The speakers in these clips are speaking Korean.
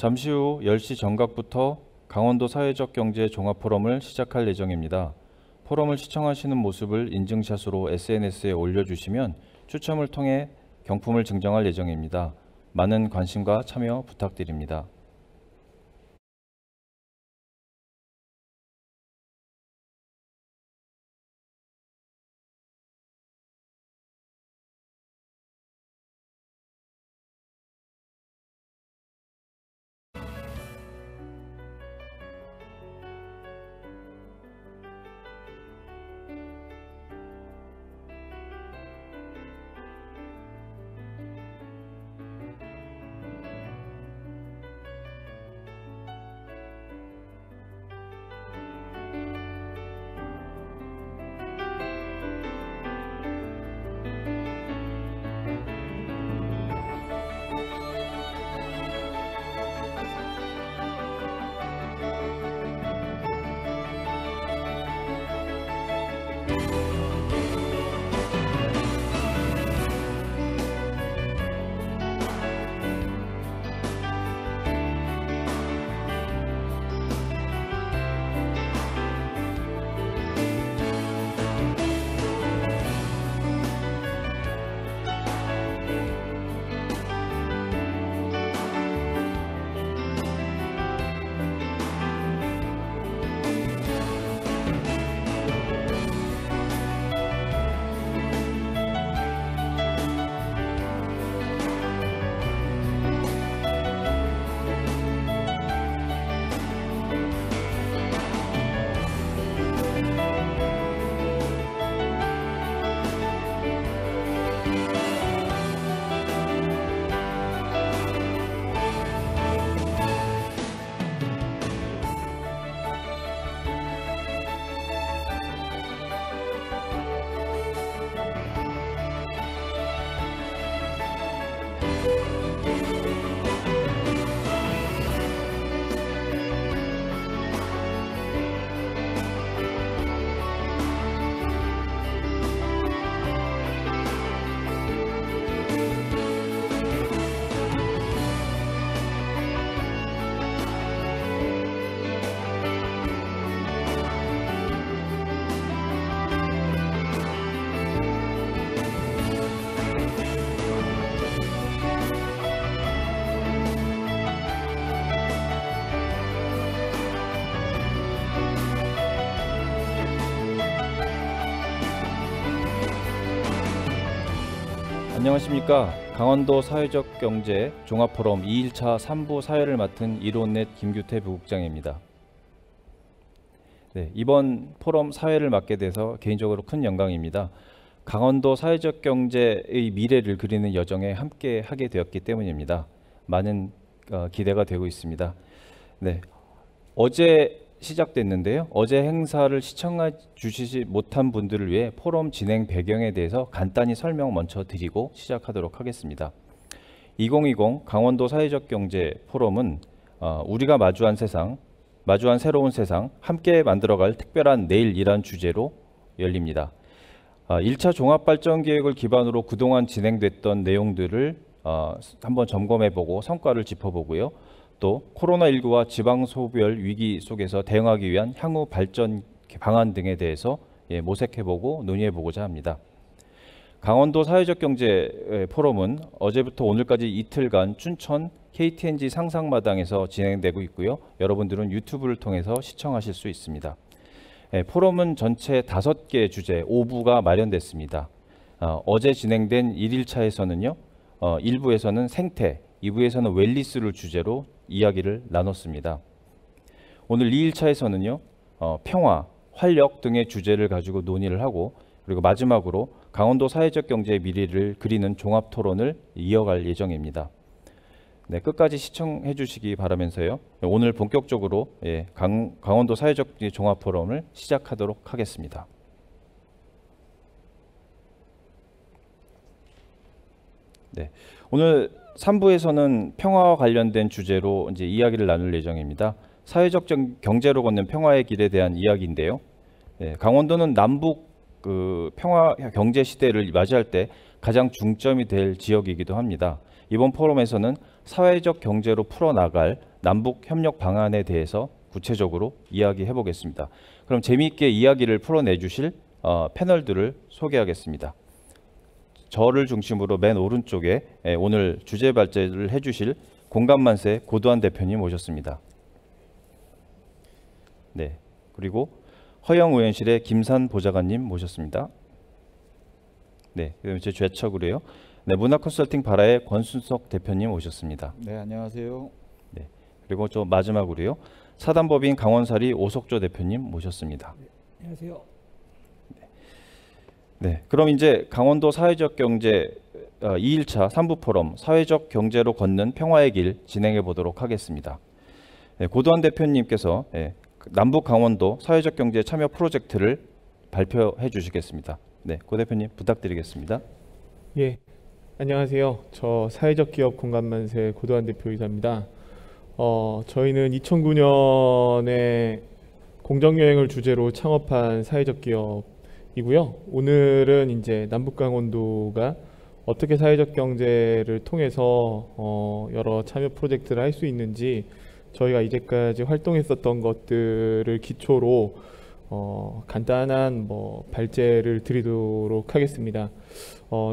잠시 후 10시 정각부터 강원도 사회적 경제 종합 포럼을 시작할 예정입니다. 포럼을 시청하시는 모습을 인증샷으로 SNS에 올려주시면 추첨을 통해 경품을 증정할 예정입니다. 많은 관심과 참여 부탁드립니다. 안녕하십니까. 강원도 사회적 경제 종합포럼 2일차 3부 사회를 맡은 이론넷 김규태 부국장입니다. 이번 포럼 사회를 맡게 돼서 개인적으로 큰 영광입니다. 강원도 사회적 경제의 미래를 그리는 여정에 함께 하게 되었기 때문입니다. 많은 기대가 되고 있습니다. 어제 시작됐는데요. 어제 행사를 시청해 주시지 못한 분들을 위해 포럼 진행 배경에 대해서 간단히 설명 먼저 드리고 시작하도록 하겠습니다. 2020 강원도 사회적 경제 포럼은 우리가 마주한 새로운 세상, 함께 만들어갈 특별한 내일이란 주제로 열립니다. 1차 종합발전계획을 기반으로 그동안 진행됐던 내용들을 한번 점검해보고 성과를 짚어보고요. 또 코로나19와 지방소별 위기 속에서 대응하기 위한 향후 발전 방안 등에 대해서 모색해보고 논의해보고자 합니다. 강원도 사회적 경제 포럼은 어제부터 오늘까지 이틀간 춘천 KTNG 상상마당에서 진행되고 있고요. 여러분들은 유튜브를 통해서 시청하실 수 있습니다. 포럼은 전체 5개 주제 5부가 마련됐습니다. 어제 진행된 1일차에서는요. 1부에서는 생태, 2부에서는 웰리스를 주제로 이야기를 나눴습니다. 오늘 2일차에서는요. 평화, 활력 등의 주제를 가지고 논의를 하고 그리고 마지막으로 강원도 사회적 경제의 미래를 그리는 종합 토론을 이어갈 예정입니다. 끝까지 시청해 주시기 바라면서요. 오늘 본격적으로 강원도 사회적 경제 종합 포럼을 시작하도록 하겠습니다. 오늘 3부에서는 평화와 관련된 주제로 이제 이야기를 나눌 예정입니다. 사회적 경제로 걷는 평화의 길에 대한 이야기인데요. 강원도는 남북 평화 경제 시대를 맞이할 때 가장 중점이 될 지역이기도 합니다. 이번 포럼에서는 사회적 경제로 풀어나갈 남북 협력 방안에 대해서 구체적으로 이야기해 보겠습니다. 그럼 재미있게 이야기를 풀어내 주실 패널들을 소개하겠습니다. 저를 중심으로 맨 오른쪽에 오늘 주제 발제를 해주실 공감만세 고도한 대표님 모셨습니다. 네, 그리고 허영우연실의 김산 보좌관님 모셨습니다. 네, 그럼 제 좌측으로요. 네, 문화컨설팅 바라의 권순석 대표님 오셨습니다. 네, 안녕하세요. 네, 그리고 저 마지막으로요. 사단법인 강원사리 오석조 대표님 모셨습니다. 네, 안녕하세요. 네, 그럼 이제 강원도 사회적 경제 2일차 3부 포럼 사회적 경제로 걷는 평화의 길 진행해 보도록 하겠습니다. 네, 고도한 대표님께서 남북 강원도 사회적 경제 참여 프로젝트를 발표해 주시겠습니다. 네, 고 대표님 부탁드리겠습니다. 예, 안녕하세요. 저 사회적 기업 공감만세 고도한 대표이사입니다. 저희는 2009년에 공정여행을 주제로 창업한 사회적 기업이고요. 오늘은 이제 남북 강원도가 어떻게 사회적 경제를 통해서 여러 참여 프로젝트를 할 수 있는지 저희가 이제까지 활동했었던 것들을 기초로 간단한 발제를 드리도록 하겠습니다.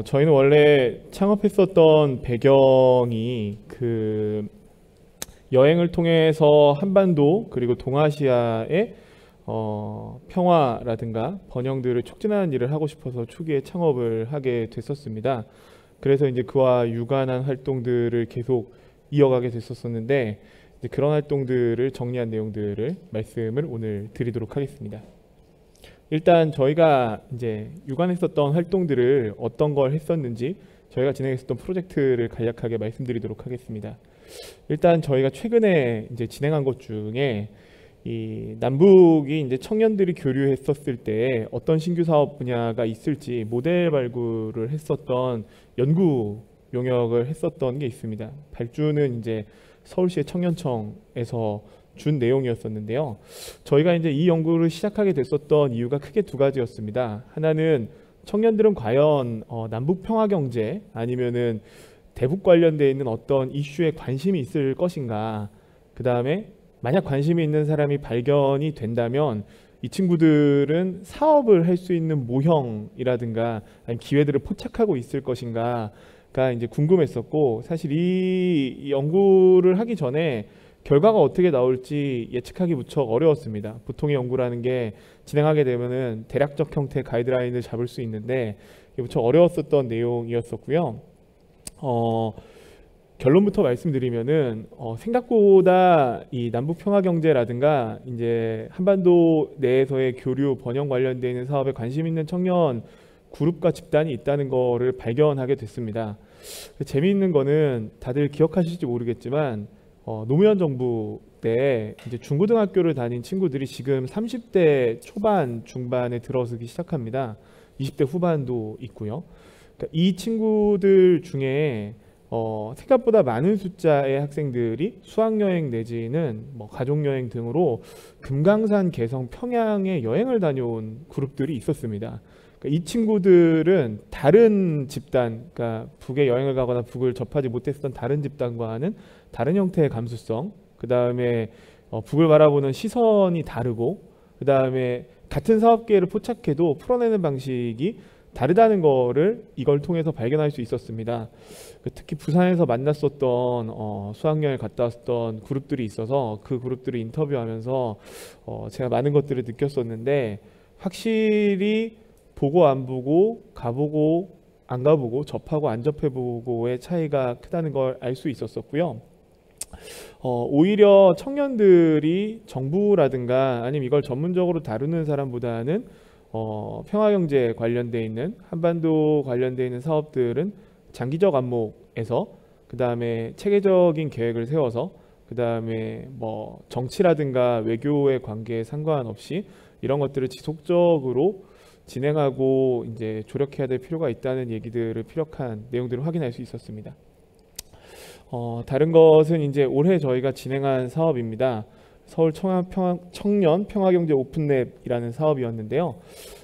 저희는 원래 창업했었던 배경이 그 여행을 통해서 한반도 그리고 동아시아의 평화라든가 번영들을 촉진하는 일을 하고 싶어서 초기에 창업을 하게 됐었습니다. 그래서 이제 그와 유관한 활동들을 계속 이어가게 됐었는데 이제 그런 활동들을 정리한 내용들을 말씀을 오늘 드리도록 하겠습니다. 일단 저희가 이제 유관했었던 활동들을 어떤 걸 했었는지 저희가 진행했었던 프로젝트를 간략하게 말씀드리도록 하겠습니다. 일단 저희가 최근에 이제 진행한 것 중에 이 남북이 이제 청년들이 교류했었을 때 어떤 신규 사업 분야가 있을지 모델 발굴을 했었던 연구 용역을 했었던 게 있습니다. 발주는 이제 서울시의 청년청에서 준 내용이었었는데요. 저희가 이제 이 연구를 시작하게 됐었던 이유가 크게 두 가지였습니다. 하나는 청년들은 과연 남북 평화 경제 아니면은 대북 관련되어 있는 어떤 이슈에 관심이 있을 것인가. 그 다음에 만약 관심이 있는 사람이 발견이 된다면 이 친구들은 사업을 할 수 있는 모형이라든가 아니면 기회들을 포착하고 있을 것인가가 이제 궁금했었고, 사실 이 연구를 하기 전에 결과가 어떻게 나올지 예측하기 무척 어려웠습니다. 보통의 연구라는 게 진행하게 되면은 대략적 형태의 가이드라인을 잡을 수 있는데 무척 어려웠었던 내용이었었고요. 결론부터 말씀드리면은 생각보다 이 남북 평화 경제라든가 이제 한반도 내에서의 교류 번영 관련되어 있는 사업에 관심 있는 청년 그룹과 집단이 있다는 거를 발견하게 됐습니다. 재미있는 거는 다들 기억하실지 모르겠지만 노무현 정부 때 이제 중고등학교를 다닌 친구들이 지금 30대 초반 중반에 들어서기 시작합니다. 20대 후반도 있고요. 그러니까 이 친구들 중에 생각보다 많은 숫자의 학생들이 수학여행 내지는 가족여행 등으로 금강산, 개성, 평양에 여행을 다녀온 그룹들이 있었습니다. 그러니까 이 친구들은 다른 집단, 그러니까 북에 여행을 가거나 북을 접하지 못했던 다른 집단과는 다른 형태의 감수성, 그 다음에 북을 바라보는 시선이 다르고, 그 다음에 같은 사업 기회를 포착해도 풀어내는 방식이 다르다는 거를 이걸 통해서 발견할 수 있었습니다. 특히 부산에서 만났었던 수학여행 갔다 왔던 그룹들이 있어서 그 그룹들을 인터뷰하면서 제가 많은 것들을 느꼈었는데, 확실히 보고 안 보고, 가보고 안 가보고, 접하고 안 접해보고의 차이가 크다는 걸 알 수 있었었고요. 오히려 청년들이 정부라든가 아니면 이걸 전문적으로 다루는 사람보다는 평화경제 관련돼 있는 한반도 관련돼 있는 사업들은 장기적 안목에서 그 다음에 체계적인 계획을 세워서 그 다음에 정치라든가 외교의 관계에 상관없이 이런 것들을 지속적으로 진행하고 이제 조력해야 될 필요가 있다는 얘기들을 피력한 내용들을 확인할 수 있었습니다. 다른 것은 이제 올해 저희가 진행한 사업입니다. 서울 청년 평화경제 오픈랩이라는 사업이었는데요.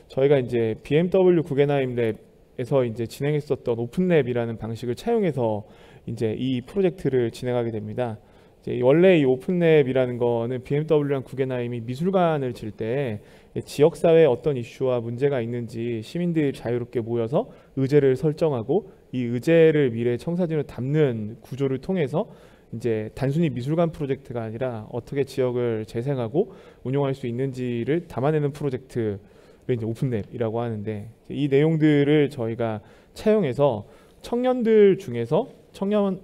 저희가 이제 BMW 구겐하임 랩에서 이제 진행했었던 오픈랩이라는 방식을 차용해서 이제 이 프로젝트를 진행하게 됩니다. 이제 원래 이 오픈랩이라는 거는 BMW랑 구겐하임이 미술관을 질 때 지역사회에 어떤 이슈와 문제가 있는지 시민들이 자유롭게 모여서 의제를 설정하고 이 의제를 미래 청사진으로 담는 구조를 통해서 이제 단순히 미술관 프로젝트가 아니라 어떻게 지역을 재생하고 운용할 수 있는지를 담아내는 프로젝트를 이제 오픈랩이라고 하는데, 이 내용들을 저희가 차용해서 청년들 중에서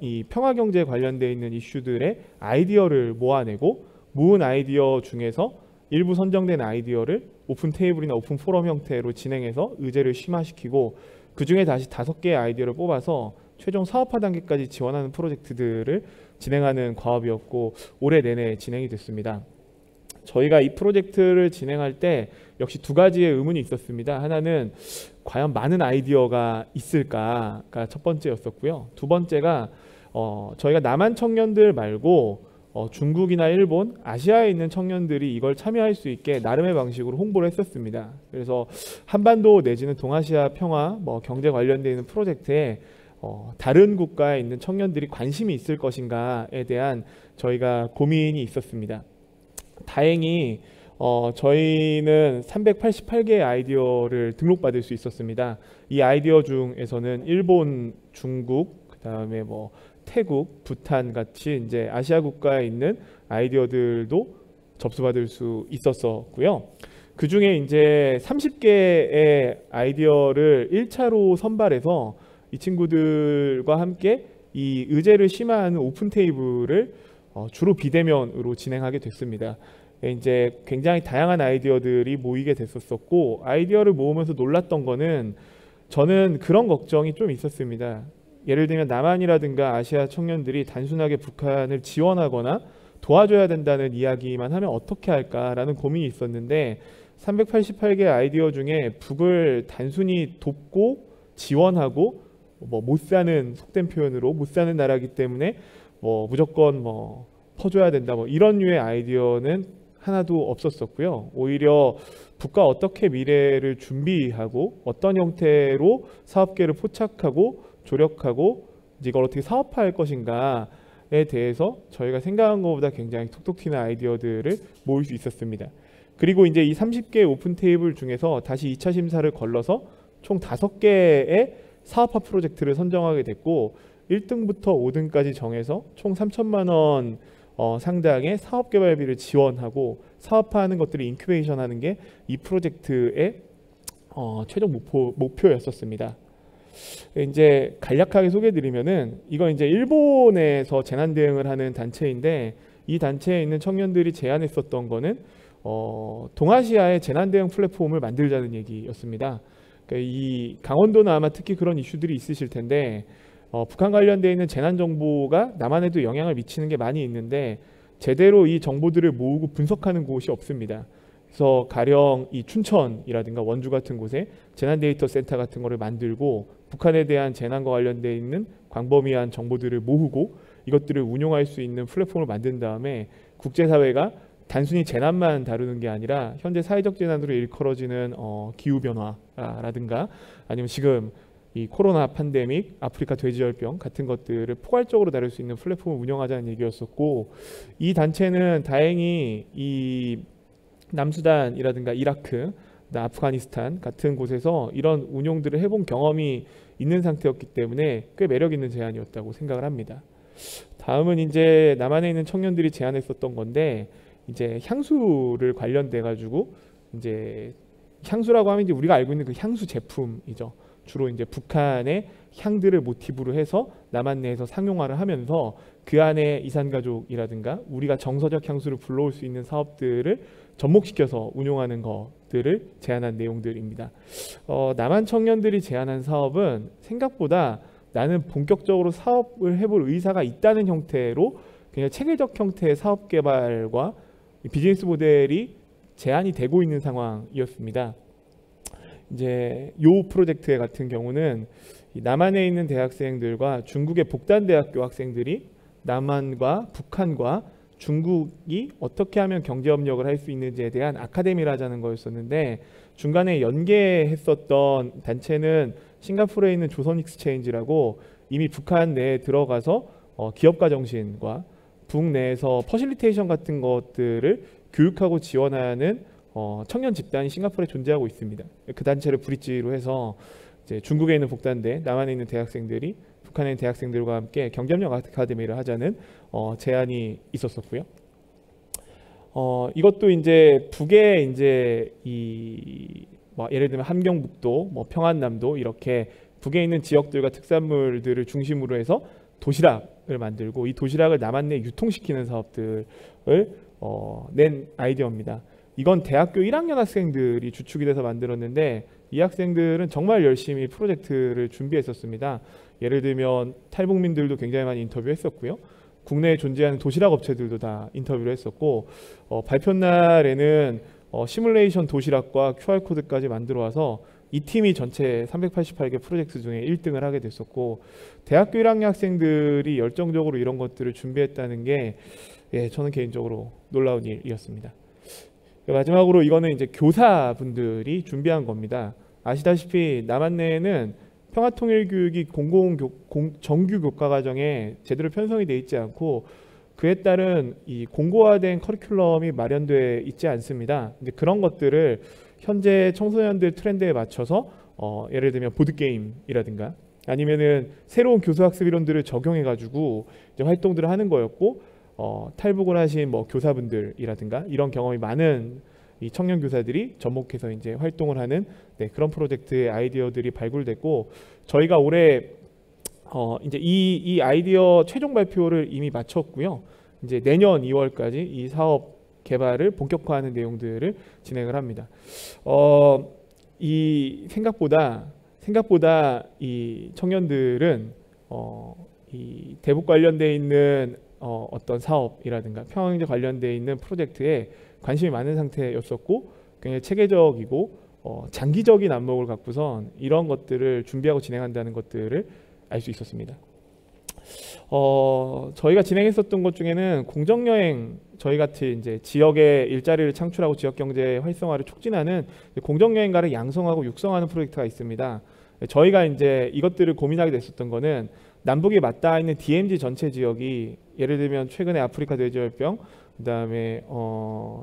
이 평화 경제에 관련되어 있는 이슈들의 아이디어를 모아내고, 모은 아이디어 중에서 일부 선정된 아이디어를 오픈 테이블이나 오픈 포럼 형태로 진행해서 의제를 심화시키고, 그 중에 다시 5개의 아이디어를 뽑아서 최종 사업화 단계까지 지원하는 프로젝트들을 진행하는 과업이었고, 올해 내내 진행이 됐습니다. 저희가 이 프로젝트를 진행할 때 역시 2가지의 의문이 있었습니다. 하나는 과연 많은 아이디어가 있을까가 첫 번째였었고요. 두 번째가 저희가 남한 청년들 말고 중국이나 일본, 아시아에 있는 청년들이 이걸 참여할 수 있게 나름의 방식으로 홍보를 했었습니다. 그래서 한반도 내지는 동아시아 평화, 경제 관련되어 있는 프로젝트에 다른 국가에 있는 청년들이 관심이 있을 것인가에 대한 저희가 고민이 있었습니다. 다행히 저희는 388개의 아이디어를 등록받을 수 있었습니다. 이 아이디어 중에서는 일본, 중국, 그다음에 태국, 부탄 같이 이제 아시아 국가에 있는 아이디어들도 접수받을 수 있었고요. 그 중에 이제 30개의 아이디어를 1차로 선발해서 이 친구들과 함께 이 의제를 심화하는 오픈 테이블을 주로 비대면으로 진행하게 됐습니다. 이제 굉장히 다양한 아이디어들이 모이게 됐었고, 아이디어를 모으면서 놀랐던 거는 저는 그런 걱정이 좀 있었습니다. 예를 들면 남한이라든가 아시아 청년들이 단순하게 북한을 지원하거나 도와줘야 된다는 이야기만 하면 어떻게 할까라는 고민이 있었는데, 388개 아이디어 중에 북을 단순히 돕고 지원하고 못 사는, 속된 표현으로 못 사는 나라이기 때문에 무조건 퍼줘야 된다 이런 류의 아이디어는 하나도 없었었고요. 오히려 북과 어떻게 미래를 준비하고 어떤 형태로 사업계를 포착하고 조력하고 이걸 어떻게 사업화할 것인가에 대해서 저희가 생각한 것보다 굉장히 톡톡 튀는 아이디어들을 모을 수 있었습니다. 그리고 이제 이 30개 오픈 테이블 중에서 다시 2차 심사를 걸러서 총 5개의 사업화 프로젝트를 선정하게 됐고, 1등부터 5등까지 정해서 총 3천만 원 상당의 사업개발비를 지원하고 사업화하는 것들을 인큐베이션하는 게 이 프로젝트의 최종 목표였었습니다. 이제 간략하게 소개해드리면은, 이건 이제 일본에서 재난 대응을 하는 단체인데, 이 단체에 있는 청년들이 제안했었던 거는 동아시아의 재난 대응 플랫폼을 만들자는 얘기였습니다. 그러니까 이 강원도는 아마 특히 그런 이슈들이 있으실 텐데, 북한 관련되어 있는 재난 정보가 남한에도 영향을 미치는 게 많이 있는데 제대로 이 정보들을 모으고 분석하는 곳이 없습니다. 그래서 가령 이 춘천이라든가 원주 같은 곳에 재난 데이터 센터 같은 거를 만들고 북한에 대한 재난과 관련되어 있는 광범위한 정보들을 모으고 이것들을 운용할 수 있는 플랫폼을 만든 다음에 국제사회가 단순히 재난만 다루는 게 아니라 현재 사회적 재난으로 일컬어지는 기후변화라든가 아니면 지금 이 코로나 팬데믹, 아프리카 돼지열병 같은 것들을 포괄적으로 다룰 수 있는 플랫폼을 운영하자는 얘기였었고, 이 단체는 다행히 이 남수단이라든가 이라크, 아프가니스탄 같은 곳에서 이런 운용들을 해본 경험이 있는 상태였기 때문에 꽤 매력 있는 제안이었다고 생각을 합니다. 다음은 이제 남한에 있는 청년들이 제안했었던 건데, 이제 향수를 관련돼 가지고 이제 향수라고 하면 이제 우리가 알고 있는 그 향수 제품이죠. 주로 이제 북한의 향들을 모티브로 해서 남한 내에서 상용화를 하면서 그 안에 이산가족이라든가 우리가 정서적 향수를 불러올 수 있는 사업들을 접목시켜서 운용하는 것들을 제안한 내용들입니다. 남한 청년들이 제안한 사업은 생각보다 나는 본격적으로 사업을 해볼 의사가 있다는 형태로 그냥 체계적 형태의 사업 개발과 비즈니스 모델이 제안이 되고 있는 상황이었습니다. 이제 요 프로젝트 같은 경우는 남한에 있는 대학생들과 중국의 복단대학교 학생들이 남한과 북한과 중국이 어떻게 하면 경제협력을 할 수 있는지에 대한 아카데미를 하자는 거였었는데, 중간에 연계했었던 단체는 싱가포르에 있는 조선 익스체인지라고 이미 북한 내에 들어가서 기업가 정신과 북내에서 퍼실리테이션 같은 것들을 교육하고 지원하는 청년 집단이 싱가포르에 존재하고 있습니다. 그 단체를 브릿지로 해서 이제 중국에 있는 복단대, 남한에 있는 대학생들이 북한에 있는 대학생들과 함께 경쟁력 아카데미를 하자는 제안이 있었었고요. 이것도 이제 북에 이제 뭐 예를 들면 함경북도, 뭐 평안남도 이렇게 북에 있는 지역들과 특산물들을 중심으로 해서 도시락을 만들고 이 도시락을 남한 내에 유통시키는 사업들을 낸 아이디어입니다. 이건 대학교 1학년 학생들이 주축이 돼서 만들었는데 이 학생들은 정말 열심히 프로젝트를 준비했었습니다. 예를 들면 탈북민들도 굉장히 많이 인터뷰했었고요. 국내에 존재하는 도시락 업체들도 다 인터뷰를 했었고 발표 날에는 시뮬레이션 도시락과 QR코드까지 만들어 와서 이 팀이 전체 388개 프로젝트 중에 1등을 하게 됐었고 대학교 1학년 학생들이 열정적으로 이런 것들을 준비했다는 게 저는 개인적으로 놀라운 일이었습니다. 마지막으로 이거는 이제 교사분들이 준비한 겁니다. 아시다시피 남한 내에는 평화통일교육이 정규 교과과정에 제대로 편성이 되어 있지 않고 그에 따른 이 공고화된 커리큘럼이 마련되어 있지 않습니다. 근데 그런 것들을 현재 청소년들 트렌드에 맞춰서 예를 들면 보드게임이라든가 아니면은 새로운 교수학습 이론들을 적용해 가지고 이제 활동들을 하는 거였고 탈북을 하신 뭐 교사분들이라든가 이런 경험이 많은 이 청년 교사들이 접목해서 이제 활동을 하는 그런 프로젝트의 아이디어들이 발굴됐고 저희가 올해 이제 이 아이디어 최종 발표를 이미 마쳤고요. 이제 내년 2월까지 이 사업 개발을 본격화하는 내용들을 진행을 합니다. 이 생각보다 이 청년들은 이 대북 관련돼 있는 어떤 사업이라든가 평화경제 관련돼 있는 프로젝트에 관심이 많은 상태였었고 굉장히 체계적이고 장기적인 안목을 갖고선 이런 것들을 준비하고 진행한다는 것들을 알 수 있었습니다. 저희가 진행했었던 것 중에는 공정여행 저희 같이 이제 지역의 일자리를 창출하고 지역 경제 활성화를 촉진하는 공정여행가를 양성하고 육성하는 프로젝트가 있습니다. 저희가 이제 이것들을 고민하게 됐었던 거는 남북이 맞닿아 있는 DMZ 전체 지역이 예를 들면 최근에 아프리카 돼지열병, 그다음에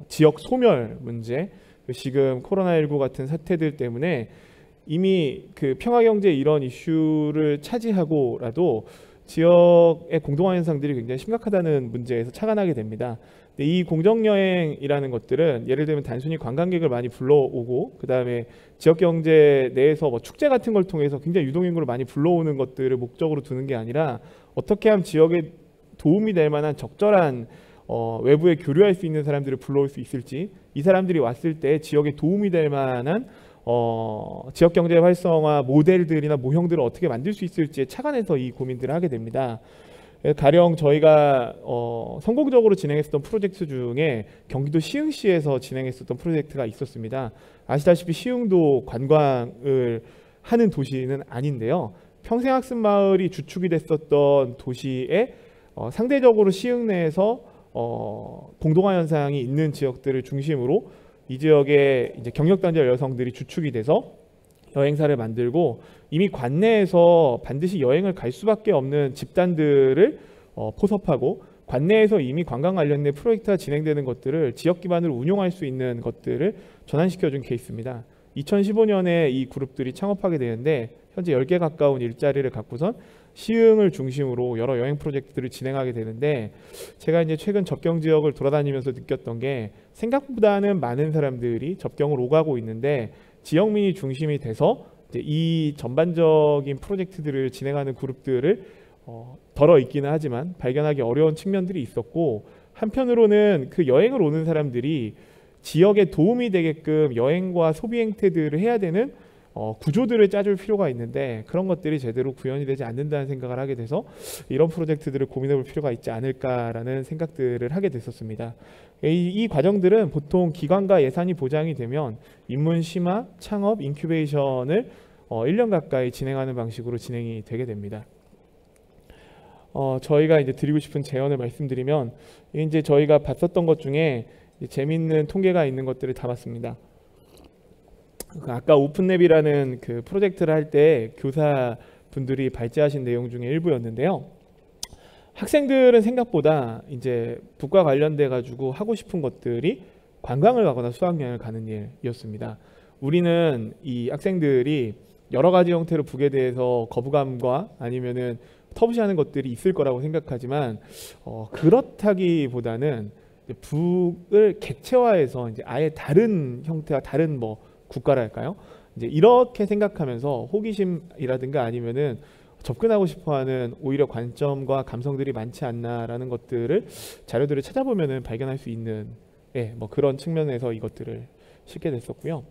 지역 소멸 문제, 지금 코로나19 같은 사태들 때문에 이미 그 평화경제 이런 이슈를 차지하고라도 지역의 공동화 현상들이 굉장히 심각하다는 문제에서 착안하게 됩니다. 근데 이 공정여행이라는 것들은 예를 들면 단순히 관광객을 많이 불러오고 그 다음에 지역경제 내에서 뭐 축제 같은 걸 통해서 굉장히 유동인구를 많이 불러오는 것들을 목적으로 두는 게 아니라 어떻게 하면 지역에 도움이 될 만한 적절한 외부에 교류할 수 있는 사람들을 불러올 수 있을지 이 사람들이 왔을 때 지역에 도움이 될 만한 지역경제 활성화 모델들이나 모형들을 어떻게 만들 수 있을지에 착안해서 이 고민들을 하게 됩니다. 가령 저희가 성공적으로 진행했었던 프로젝트 중에 경기도 시흥시에서 진행했었던 프로젝트가 있었습니다. 아시다시피 시흥도 관광을 하는 도시는 아닌데요. 평생학습마을이 주축이 됐었던 도시에 상대적으로 시흥 내에서 공동화 현상이 있는 지역들을 중심으로 이 지역의 이제 경력단절 여성들이 주축이 돼서 여행사를 만들고 이미 관내에서 반드시 여행을 갈 수밖에 없는 집단들을 포섭하고 관내에서 이미 관광 관련된 프로젝트가 진행되는 것들을 지역 기반으로 운용할 수 있는 것들을 전환시켜준 케이스입니다. 2015년에 이 그룹들이 창업하게 되는데 현재 10개 가까운 일자리를 갖고선 시흥을 중심으로 여러 여행 프로젝트들을 진행하게 되는데 제가 이제 최근 접경 지역을 돌아다니면서 느꼈던 게 생각보다는 많은 사람들이 접경을 오가고 있는데 지역민이 중심이 돼서 이제 이 전반적인 프로젝트들을 진행하는 그룹들을 덜어 있기는 하지만 발견하기 어려운 측면들이 있었고 한편으로는 그 여행을 오는 사람들이 지역에 도움이 되게끔 여행과 소비 행태들을 해야 되는 구조들을 짜줄 필요가 있는데 그런 것들이 제대로 구현이 되지 않는다는 생각을 하게 돼서 이런 프로젝트들을 고민해 볼 필요가 있지 않을까라는 생각들을 하게 됐었습니다. 이 과정들은 보통 기관과 예산이 보장이 되면 입문 심화, 창업, 인큐베이션을 1년 가까이 진행하는 방식으로 진행이 되게 됩니다. 저희가 이제 드리고 싶은 제언을 말씀드리면 이제 저희가 봤었던 것 중에 재미있는 통계가 있는 것들을 담았습니다. 아까 오픈랩이라는 그 프로젝트를 할 때 교사 분들이 발제하신 내용 중에 일부였는데요. 학생들은 생각보다 이제 북과 관련돼 가지고 하고 싶은 것들이 관광을 가거나 수학여행을 가는 일이었습니다. 우리는 이 학생들이 여러 가지 형태로 북에 대해서 거부감과 아니면은 터부시하는 것들이 있을 거라고 생각하지만 그렇다기보다는 북을 객체화해서 이제 아예 다른 형태와 다른 뭐 국가랄까요? 이제 이렇게 생각하면서 호기심이라든가 아니면은 접근하고 싶어하는 오히려 관점과 감성들이 많지 않나라는 것들을 자료들을 찾아보면은 발견할 수 있는 뭐 그런 측면에서 이것들을 싣게 됐었고요.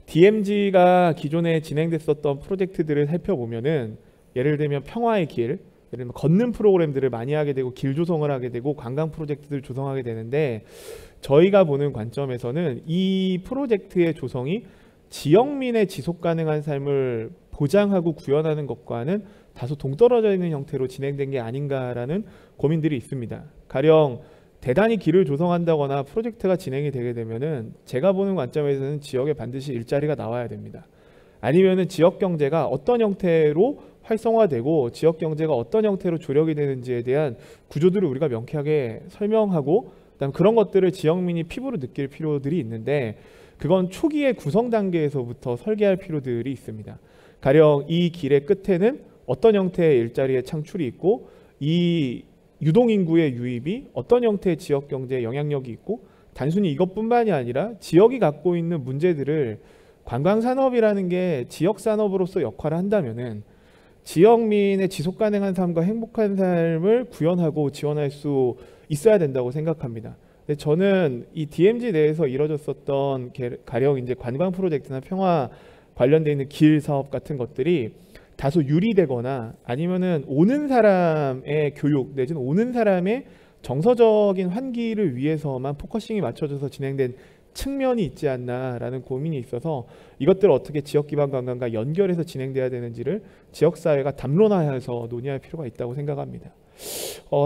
DMZ가 기존에 진행됐었던 프로젝트들을 살펴보면은 예를 들면 평화의 길, 예를 들면 걷는 프로그램들을 많이 하게 되고 길 조성을 하게 되고 관광 프로젝트들을 조성하게 되는데 저희가 보는 관점에서는 이 프로젝트의 조성이 지역민의 지속 가능한 삶을 보장하고 구현하는 것과는 다소 동떨어져 있는 형태로 진행된 게 아닌가라는 고민들이 있습니다. 가령 대단히 길을 조성한다거나 프로젝트가 진행이 되게 되면은 제가 보는 관점에서는 지역에 반드시 일자리가 나와야 됩니다. 아니면은 지역 경제가 어떤 형태로 활성화되고 지역 경제가 어떤 형태로 조력이 되는지에 대한 구조들을 우리가 명쾌하게 설명하고 그다음 그런 것들을 지역민이 피부로 느낄 필요들이 있는데 그건 초기의 구성 단계에서부터 설계할 필요들이 있습니다. 가령 이 길의 끝에는 어떤 형태의 일자리의 창출이 있고 이 유동인구의 유입이 어떤 형태의 지역 경제에 영향력이 있고 단순히 이것뿐만이 아니라 지역이 갖고 있는 문제들을 관광산업이라는 게 지역산업으로서 역할을 한다면은 지역민의 지속 가능한 삶과 행복한 삶을 구현하고 지원할 수 있어야 된다고 생각합니다. 근데 저는 이 DMZ 내에서 이뤄졌었던 가령 이제 관광 프로젝트나 평화 관련돼 있는 길 사업 같은 것들이 다소 유리되거나 아니면은 오는 사람의 교육 내지는 오는 사람의 정서적인 환기를 위해서만 포커싱이 맞춰져서 진행된 측면이 있지 않나라는 고민이 있어서 이것들을 어떻게 지역 기반 관광과 연결해서 진행돼야 되는지를 지역사회가 담론화해서 논의할 필요가 있다고 생각합니다.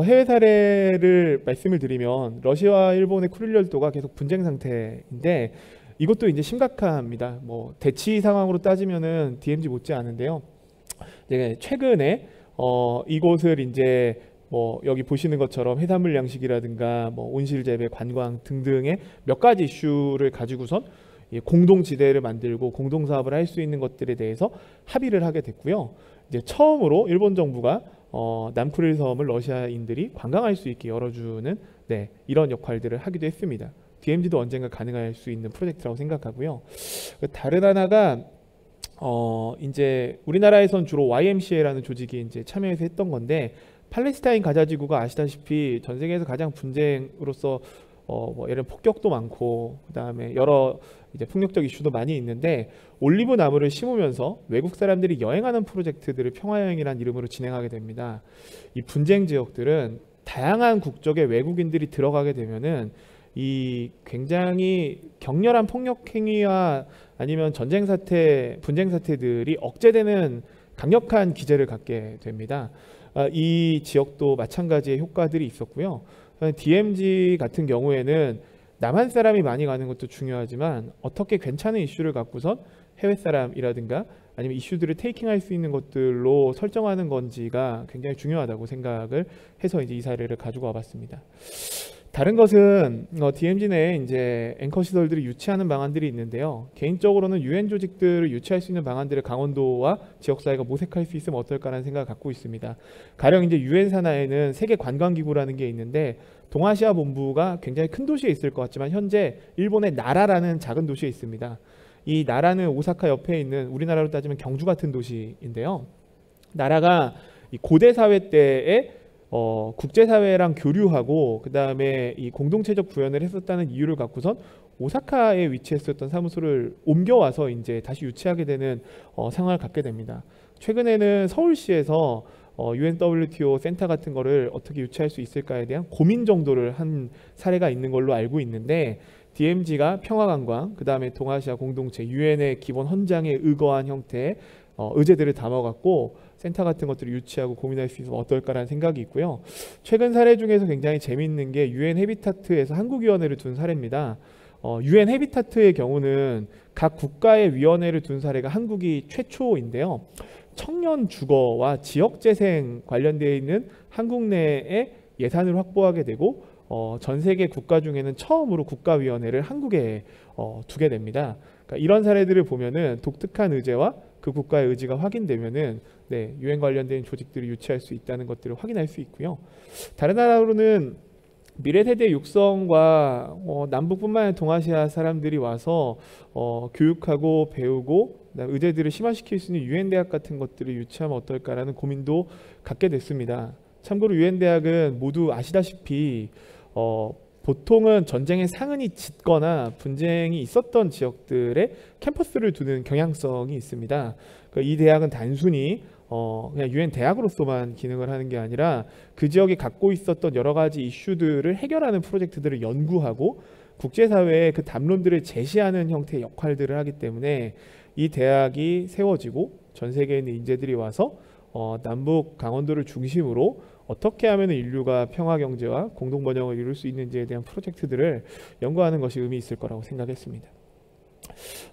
해외 사례를 말씀을 드리면 러시아와 일본의 쿠릴 열도가 계속 분쟁 상태인데 이것도 이제 심각합니다. 뭐 대치 상황으로 따지면은 DMZ 못지 않은데요. 이제 최근에 이곳을 이제 뭐 여기 보시는 것처럼 해산물 양식이라든가 뭐 온실 재배, 관광 등등의 몇 가지 이슈를 가지고선 공동 지대를 만들고 공동 사업을 할 수 있는 것들에 대해서 합의를 하게 됐고요. 이제 처음으로 일본 정부가 남쿠릴 섬을 러시아인들이 관광할 수 있게 열어주는 이런 역할들을 하기도 했습니다. DMZ도 언젠가 가능할 수 있는 프로젝트라고 생각하고요. 다른 하나가 이제 우리나라에선 주로 YMCA라는 조직이 이제 참여해서 했던 건데 팔레스타인 가자 지구가 아시다시피 전 세계에서 가장 분쟁으로서 뭐 예를 들면 폭격도 많고 그다음에 여러 이제 폭력적 이슈도 많이 있는데 올리브 나무를 심으면서 외국 사람들이 여행하는 프로젝트들을 평화여행이라는 이름으로 진행하게 됩니다. 이 분쟁 지역들은 다양한 국적의 외국인들이 들어가게 되면은 이 굉장히 격렬한 폭력 행위와 아니면 전쟁 사태, 분쟁 사태들이 억제되는 강력한 기제를 갖게 됩니다. 이 지역도 마찬가지의 효과들이 있었고요. DMZ 같은 경우에는 남한 사람이 많이 가는 것도 중요하지만 어떻게 괜찮은 이슈를 갖고선 해외 사람이라든가 아니면 이슈들을 테이킹할 수 있는 것들로 설정하는 건지가 굉장히 중요하다고 생각을 해서 이제 이 사례를 가지고 와봤습니다. 다른 것은 DMZ 내에 이제 앵커 시설들이 유치하는 방안들이 있는데요. 개인적으로는 UN 조직들을 유치할 수 있는 방안들을 강원도와 지역사회가 모색할 수 있으면 어떨까라는 생각을 갖고 있습니다. 가령 이제 UN 산하에는 세계 관광기구라는 게 있는데 동아시아 본부가 굉장히 큰 도시에 있을 것 같지만 현재 일본의 나라라는 작은 도시에 있습니다. 이 나라는 오사카 옆에 있는 우리나라로 따지면 경주 같은 도시인데요. 나라가 이 고대 사회 때에 국제사회랑 교류하고 그 다음에 이 공동체적 구현을 했었다는 이유를 갖고선 오사카에 위치했었던 사무소를 옮겨와서 이제 다시 유치하게 되는 상황을 갖게 됩니다. 최근에는 서울시에서 UNWTO 센터 같은 거를 어떻게 유치할 수 있을까에 대한 고민 정도를 한 사례가 있는 걸로 알고 있는데 DMZ가 평화관광, 그 다음에 동아시아 공동체, UN의 기본 헌장에 의거한 형태의 의제들을 담아갖고 센터 같은 것들을 유치하고 고민할 수 있으면 어떨까라는 생각이 있고요. 최근 사례 중에서 굉장히 재미있는 게 UN 헤비타트에서 한국위원회를 둔 사례입니다. UN 해비타트의 경우는 각 국가의 위원회를 둔 사례가 한국이 최초인데요. 청년 주거와 지역 재생 관련되어 있는 한국 내에 예산을 확보하게 되고 전 세계 국가 중에는 처음으로 국가위원회를 한국에 두게 됩니다. 그러니까 이런 사례들을 보면은 독특한 의제와 그 국가의 의지가 확인되면은 네, 유엔 관련된 조직들을 유치할 수 있다는 것들을 확인할 수 있고요. 다른 나라로는 미래 세대 육성과 남북뿐만 아니라 동아시아 사람들이 와서 교육하고 배우고 의제들을 심화시킬 수 있는 유엔 대학 같은 것들을 유치하면 어떨까라는 고민도 갖게 됐습니다. 참고로 유엔 대학은 모두 아시다시피 보통은 전쟁의 상흔이 짙거나 분쟁이 있었던 지역들에 캠퍼스를 두는 경향성이 있습니다. 그러니까 이 대학은 단순히 그냥 유엔 대학으로서만 기능을 하는 게 아니라 그 지역이 갖고 있었던 여러 가지 이슈들을 해결하는 프로젝트들을 연구하고 국제사회에 그 담론들을 제시하는 형태의 역할들을 하기 때문에 이 대학이 세워지고 전 세계에 있는 인재들이 와서 남북 강원도를 중심으로 어떻게 하면 인류가 평화 경제와 공동 번영을 이룰 수 있는지에 대한 프로젝트들을 연구하는 것이 의미 있을 거라고 생각했습니다.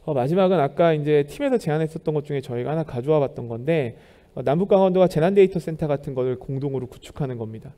마지막은 아까 이제 팀에서 제안했었던 것 중에 저희가 하나 가져와 봤던 건데 남북 강원도가 재난 데이터 센터 같은 것을 공동으로 구축하는 겁니다.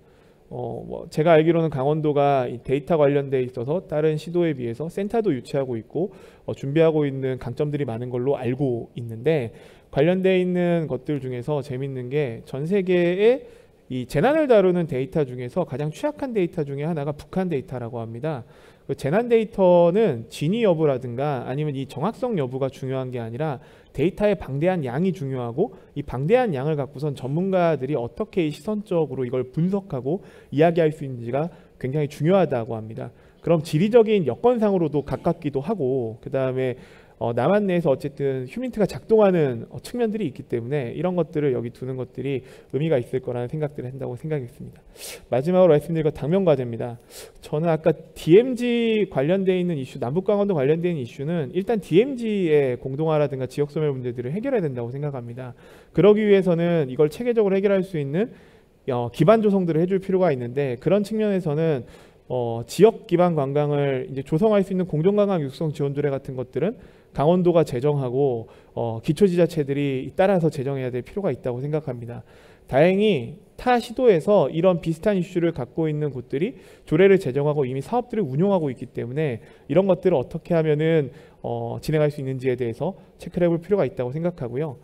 제가 알기로는 강원도가 이 데이터 관련돼 있어서 다른 시도에 비해서 센터도 유치하고 있고 준비하고 있는 강점들이 많은 걸로 알고 있는데 관련돼 있는 것들 중에서 재밌는 게 전 세계에 이 재난을 다루는 데이터 중에서 가장 취약한 데이터 중에 하나가 북한 데이터라고 합니다. 그 재난 데이터는 진위 여부라든가 아니면 이 정확성 여부가 중요한 게 아니라 데이터의 방대한 양이 중요하고 이 방대한 양을 갖고선 전문가들이 어떻게 시선적으로 이걸 분석하고 이야기할 수 있는지가 굉장히 중요하다고 합니다. 그럼 지리적인 여건상으로도 가깝기도 하고 그 다음에 남한 내에서 어쨌든 휴민트가 작동하는 측면들이 있기 때문에 이런 것들을 여기 두는 것들이 의미가 있을 거라는 생각들을 한다고 생각했습니다. 마지막으로 말씀드릴 건 당면과제입니다. 저는 아까 DMZ 관련되어 있는 이슈, 남북강원도 관련된 이슈는 일단 DMZ의 공동화라든가 지역소멸 문제들을 해결해야 된다고 생각합니다. 그러기 위해서는 이걸 체계적으로 해결할 수 있는 기반 조성들을 해줄 필요가 있는데 그런 측면에서는 지역 기반 관광을 이제 조성할 수 있는 공정관광 육성 지원조례 같은 것들은 강원도가 제정하고 기초지자체들이 따라서 제정해야 될 필요가 있다고 생각합니다. 다행히 타 시도에서 이런 비슷한 이슈를 갖고 있는 곳들이 조례를 제정하고 이미 사업들을 운용하고 있기 때문에 이런 것들을 어떻게 하면은 진행할 수 있는지에 대해서 체크를 해볼 필요가 있다고 생각하고요.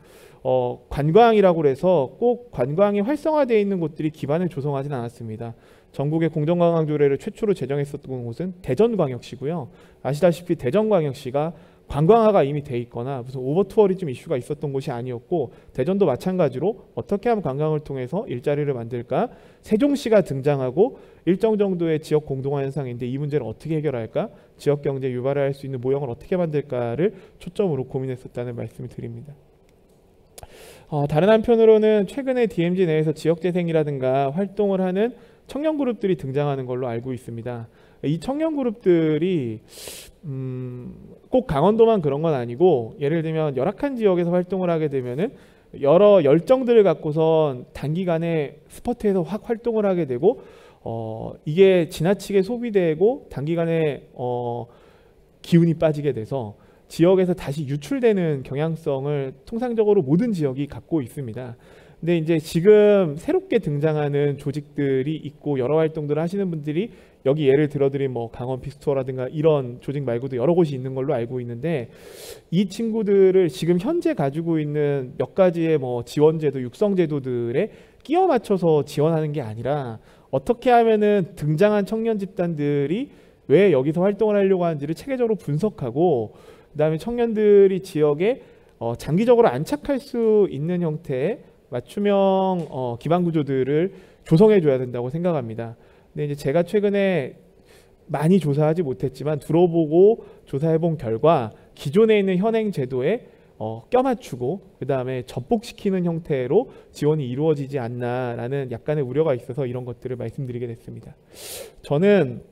관광이라고 해서 꼭 관광이 활성화되어 있는 곳들이 기반을 조성하진 않았습니다. 전국의 공정관광조례를 최초로 제정했었던 곳은 대전광역시고요. 아시다시피 대전광역시가 관광화가 이미 돼 있거나 무슨 오버투어리즘 이슈가 있었던 곳이 아니었고 대전도 마찬가지로 어떻게 하면 관광을 통해서 일자리를 만들까 세종시가 등장하고 일정 정도의 지역 공동화 현상인데 이 문제를 어떻게 해결할까 지역 경제 유발을 할 수 있는 모형을 어떻게 만들까를 초점으로 고민했었다는 말씀을 드립니다. 다른 한편으로는 최근에 DMZ 내에서 지역재생이라든가 활동을 하는 청년 그룹들이 등장하는 걸로 알고 있습니다. 이 청년 그룹들이 꼭 강원도만 그런 건 아니고 예를 들면 열악한 지역에서 활동을 하게 되면은 여러 열정들을 갖고선 단기간에 스포트에서 확 활동을 하게 되고 이게 지나치게 소비되고 단기간에 기운이 빠지게 돼서 지역에서 다시 유출되는 경향성을 통상적으로 모든 지역이 갖고 있습니다. 근데 이제 지금 새롭게 등장하는 조직들이 있고 여러 활동들을 하시는 분들이 여기 예를 들어드린 뭐 강원 픽스투어라든가 이런 조직 말고도 여러 곳이 있는 걸로 알고 있는데 이 친구들을 지금 현재 가지고 있는 몇 가지의 뭐 지원제도, 육성제도들에 끼워 맞춰서 지원하는 게 아니라 어떻게 하면은 등장한 청년 집단들이 왜 여기서 활동을 하려고 하는지를 체계적으로 분석하고 그다음에 청년들이 지역에 장기적으로 안착할 수 있는 형태의 맞춤형 기반 구조들을 조성해 줘야 된다고 생각합니다. 근데 이제 제가 최근에 많이 조사하지 못했지만 들어보고 조사해 본 결과 기존에 있는 현행 제도에 껴맞추고 그 다음에 접복시키는 형태로 지원이 이루어지지 않나라는 약간의 우려가 있어서 이런 것들을 말씀드리게 됐습니다. 저는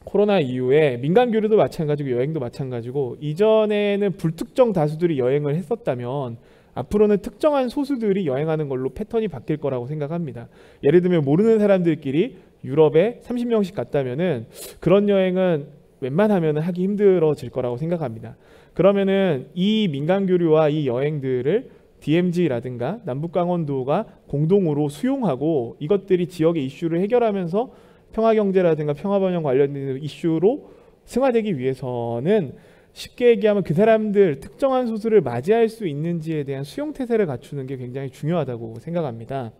코로나 이후에 민간 교류도 마찬가지고 여행도 마찬가지고 이전에는 불특정 다수들이 여행을 했었다면 앞으로는 특정한 소수들이 여행하는 걸로 패턴이 바뀔 거라고 생각합니다. 예를 들면 모르는 사람들끼리 유럽에 30명씩 갔다면은 그런 여행은 웬만하면 하기 힘들어질 거라고 생각합니다. 그러면은 이 민간 교류와 이 여행들을 DMZ라든가 남북 강원도가 공동으로 수용하고 이것들이 지역의 이슈를 해결하면서 평화 경제라든가 평화 번영 관련된 이슈로 승화되기 위해서는 쉽게 얘기하면 그 사람들 특정한 소수를 맞이할 수 있는지에 대한 수용 태세를 갖추는 게 굉장히 중요하다고 생각합니다.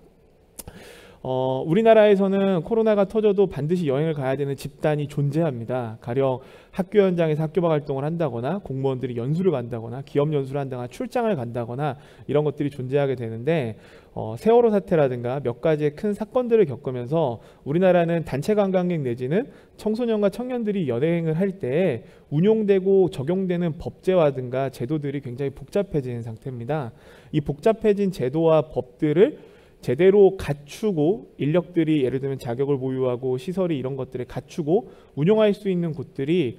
우리나라에서는 코로나가 터져도 반드시 여행을 가야 되는 집단이 존재합니다. 가령 학교 현장에서 학교방 활동을 한다거나 공무원들이 연수를 간다거나 기업 연수를 한다거나 출장을 간다거나 이런 것들이 존재하게 되는데 세월호 사태라든가 몇 가지의 큰 사건들을 겪으면서 우리나라는 단체 관광객 내지는 청소년과 청년들이 여행을 할 때 운용되고 적용되는 법제화든가 제도들이 굉장히 복잡해지는 상태입니다. 이 복잡해진 제도와 법들을 제대로 갖추고 인력들이 예를 들면 자격을 보유하고 시설이 이런 것들을 갖추고 운영할 수 있는 곳들이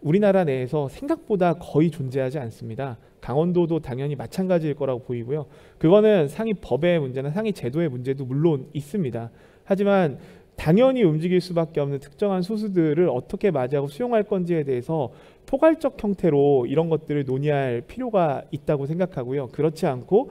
우리나라 내에서 생각보다 거의 존재하지 않습니다. 강원도도 당연히 마찬가지일 거라고 보이고요. 그거는 상위 법의 문제나 상위 제도의 문제도 물론 있습니다. 하지만 당연히 움직일 수밖에 없는 특정한 소수들을 어떻게 맞이하고 수용할 건지에 대해서 포괄적 형태로 이런 것들을 논의할 필요가 있다고 생각하고요. 그렇지 않고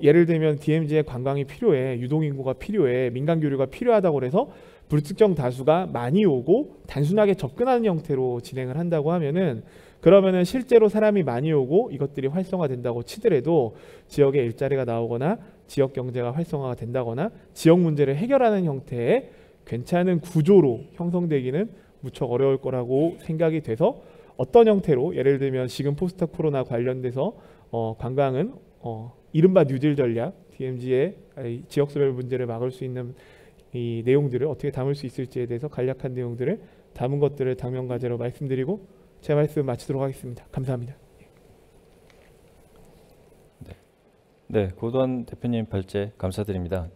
예를 들면 DMZ의 관광이 필요해, 유동인구가 필요해, 민간 교류가 필요하다고 해서 불특정 다수가 많이 오고 단순하게 접근하는 형태로 진행을 한다고 하면은 그러면은 실제로 사람이 많이 오고 이것들이 활성화된다고 치더라도 지역에 일자리가 나오거나 지역 경제가 활성화가 된다거나 지역 문제를 해결하는 형태의 괜찮은 구조로 형성되기는 무척 어려울 거라고 생각이 돼서 어떤 형태로 예를 들면 지금 포스트 코로나 관련돼서 관광은 이른바 뉴딜 전략, DMZ의 지역소멸 문제를 막을 수 있는 이 내용들을 어떻게 담을 수 있을지에 대해서 간략한 내용들을 담은 것들을 당면과제로 말씀드리고 제 말씀 마치도록 하겠습니다. 감사합니다. 네, 고도환 대표님 발제 감사드립니다.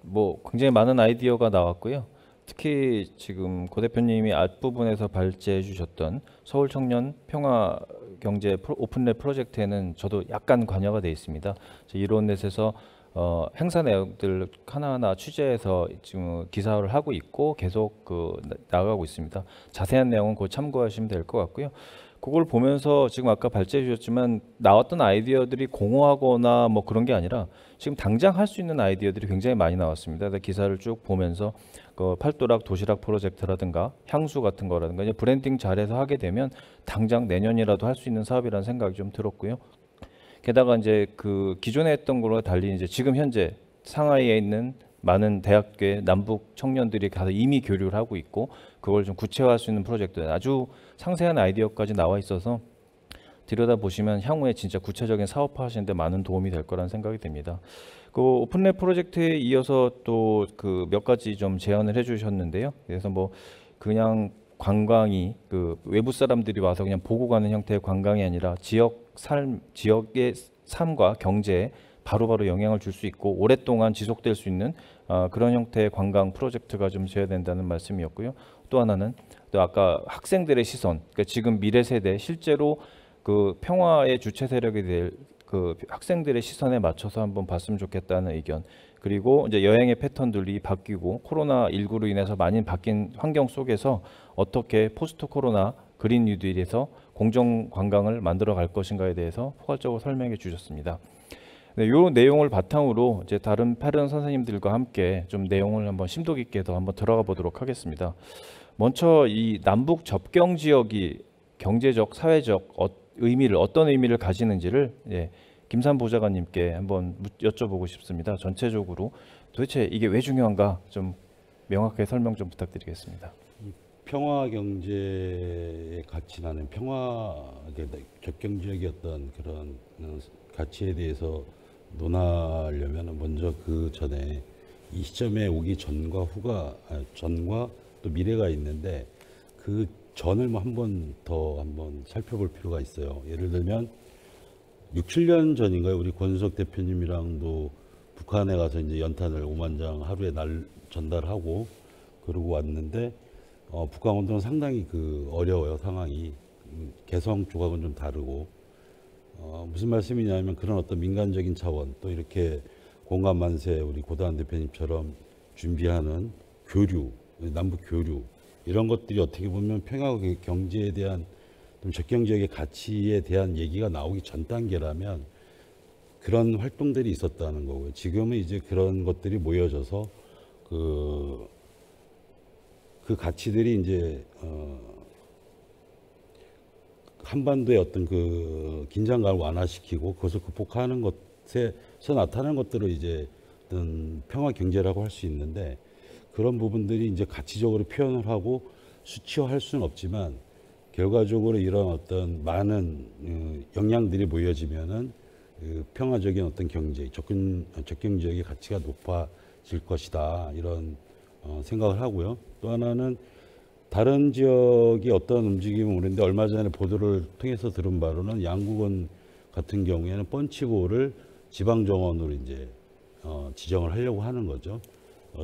굉장히 많은 아이디어가 나왔고요. 특히 지금 고 대표님이 앞부분에서 발제해 주셨던 서울 청년 평화 경제 오픈랩 프로젝트에는 저도 약간 관여가 되어 있습니다. 이론넷에서 행사 내용들 하나하나 취재해서 지금 기사를 하고 있고 계속 나가고 있습니다. 자세한 내용은 곧 참고하시면 될 것 같고요. 그걸 보면서 지금 아까 발제해 주셨지만 나왔던 아이디어들이 공허하거나 그런 게 아니라 지금 당장 할 수 있는 아이디어들이 굉장히 많이 나왔습니다. 기사를 쭉 보면서 팔도락 도시락 프로젝트라든가 향수 같은 거라든가 이제 브랜딩 잘해서 하게 되면 당장 내년이라도 할 수 있는 사업이라는 생각이 좀 들었고요. 게다가 이제 기존에 했던 거로 달리 이제 지금 현재 상하이에 있는 많은 대학교의 남북 청년들이 가서 이미 교류를 하고 있고 그걸 좀 구체화할 수 있는 프로젝트 아주 상세한 아이디어까지 나와 있어서 들여다보시면 향후에 진짜 구체적인 사업화 하시는데 많은 도움이 될 거라는 생각이 듭니다. 오픈랩 프로젝트에 이어서 또 몇 가지 좀 제안을 해주셨는데요. 그래서 그냥 관광이 외부 사람들이 와서 그냥 보고 가는 형태의 관광이 아니라 지역의 삶과 경제에 바로바로 영향을 줄 수 있고 오랫동안 지속될 수 있는 그런 형태의 관광 프로젝트가 좀 되어야 된다는 말씀이었고요. 또 하나는 또 아까 학생들의 시선, 그러니까 지금 미래 세대 실제로 평화의 주체 세력이 될 학생들의 시선에 맞춰서 한번 봤으면 좋겠다는 의견. 그리고 이제 여행의 패턴들이 바뀌고 코로나19로 인해서 많이 바뀐 환경 속에서 어떻게 포스트 코로나 그린 뉴딜에서 공정 관광을 만들어 갈 것인가에 대해서 포괄적으로 설명해 주셨습니다. 네, 이 내용을 바탕으로 이제 다른 선생님들과 함께 좀 내용을 한번 심도 깊게 더 한번 들어가 보도록 하겠습니다. 먼저 이 남북 접경 지역이 경제적, 사회적 어떤 의미를 가지는지를 김산 보좌관님께 한번 여쭤보고 싶습니다. 전체적으로 도대체 이게 왜 중요한가 좀 명확하게 설명 좀 부탁드리겠습니다. 평화 경제의 가치라는 평화 접경 지역의 어떤 그런 가치에 대해서 논하려면 먼저 그 전에 이 시점에 오기 전과 또 미래가 있는데 그 전을 한번 살펴볼 필요가 있어요. 예를 들면 6, 7년 전인가요? 우리 권수석 대표님이랑도 북한에 가서 이제 연탄을 5만 장 하루에 전달하고 그러고 왔는데 북한 온도는 상당히 어려워요. 상황이 개성 조각은 좀 다르고 무슨 말씀이냐면 그런 어떤 민간적인 차원 또 이렇게 공감 만세 우리 고도환 대표님처럼 준비하는 교류 남북 교류 이런 것들이 어떻게 보면 평화 경제에 대한 좀 접경 지역의 가치에 대한 얘기가 나오기 전 단계라면 그런 활동들이 있었다는 거고요. 지금은 이제 그런 것들이 모여져서 그 가치들이 이제 한반도의 어떤 그 긴장감을 완화시키고 그것을 극복하는 것에서 나타나는 것들을 이제 어떤 평화 경제라고 할 수 있는데, 그런 부분들이 이제 가치적으로 표현을 하고 수치화할 수는 없지만 결과적으로 이런 어떤 많은 역량들이 모여지면은 그 평화적인 어떤 경제, 접경 지역의 가치가 높아질 것이다, 이런 생각을 하고요. 또 하나는 다른 지역이 어떤 움직임을 오는데, 얼마 전에 보도를 통해서 들은 바로는 양국은 같은 경우에는 펀치볼을 지방 정원으로 이제 지정을 하려고 하는 거죠.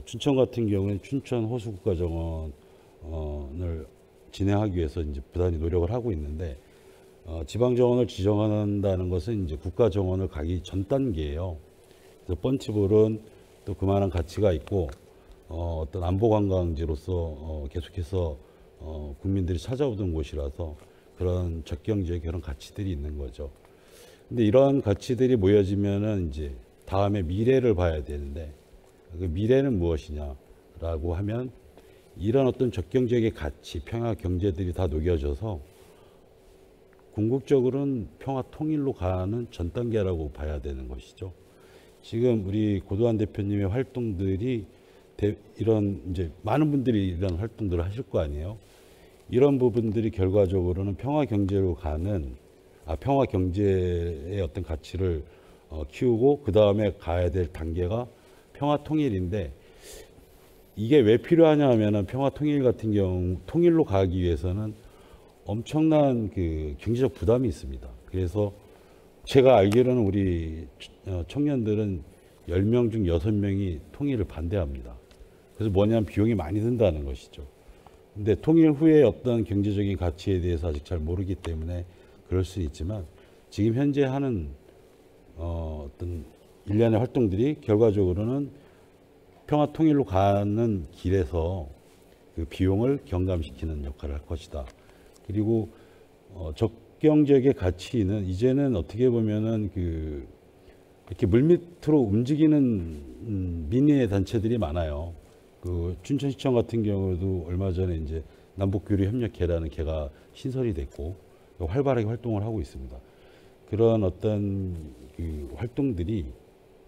춘천 같은 경우에는 춘천 호수국가 정원을 진행하기 위해서 이제 부단히 노력을 하고 있는데, 지방 정원을 지정한다는 것은 이제 국가 정원을 가기 전 단계예요. 그래서 펀치볼은 또 그만한 가치가 있고 어떤 안보 관광지로서 계속해서 국민들이 찾아오던 곳이라서 그런 접경 지역에 그런 가치들이 있는 거죠. 근데 이러한 가치들이 모여지면은 이제 다음에 미래를 봐야 되는데, 그 미래는 무엇이냐라고 하면 이런 어떤 접경 지역의 가치, 평화 경제들이 다 녹여져서 궁극적으로는 평화 통일로 가는 전 단계라고 봐야 되는 것이죠. 지금 우리 고도환 대표님의 활동들이 이런 이제 많은 분들이 이런 활동들을 하실 거 아니에요. 이런 부분들이 결과적으로는 평화 경제로 가는, 평화 경제의 어떤 가치를 키우고 그 다음에 가야 될 단계가 평화 통일인데, 이게 왜 필요하냐 하면은 평화 통일 같은 경우 통일로 가기 위해서는 엄청난 그 경제적 부담이 있습니다. 그래서 제가 알기로는 우리 청년들은 10명 중 6명이 통일을 반대합니다. 그래서 뭐냐면 비용이 많이 든다는 것이죠. 근데 통일 후에 어떤 경제적인 가치에 대해서 아직 잘 모르기 때문에 그럴 수 있지만, 지금 현재 하는 어떤 일련의 활동들이 결과적으로는 평화 통일로 가는 길에서 그 비용을 경감시키는 역할을 할 것이다. 그리고 접경 지역의 가치는 이제는 어떻게 보면은 그 이렇게 물밑으로 움직이는 민의 단체들이 많아요. 그 춘천시청 같은 경우도 얼마 전에 이제 남북교류 협력회라는 개가 신설이 됐고 활발하게 활동을 하고 있습니다. 그런 어떤 그 활동들이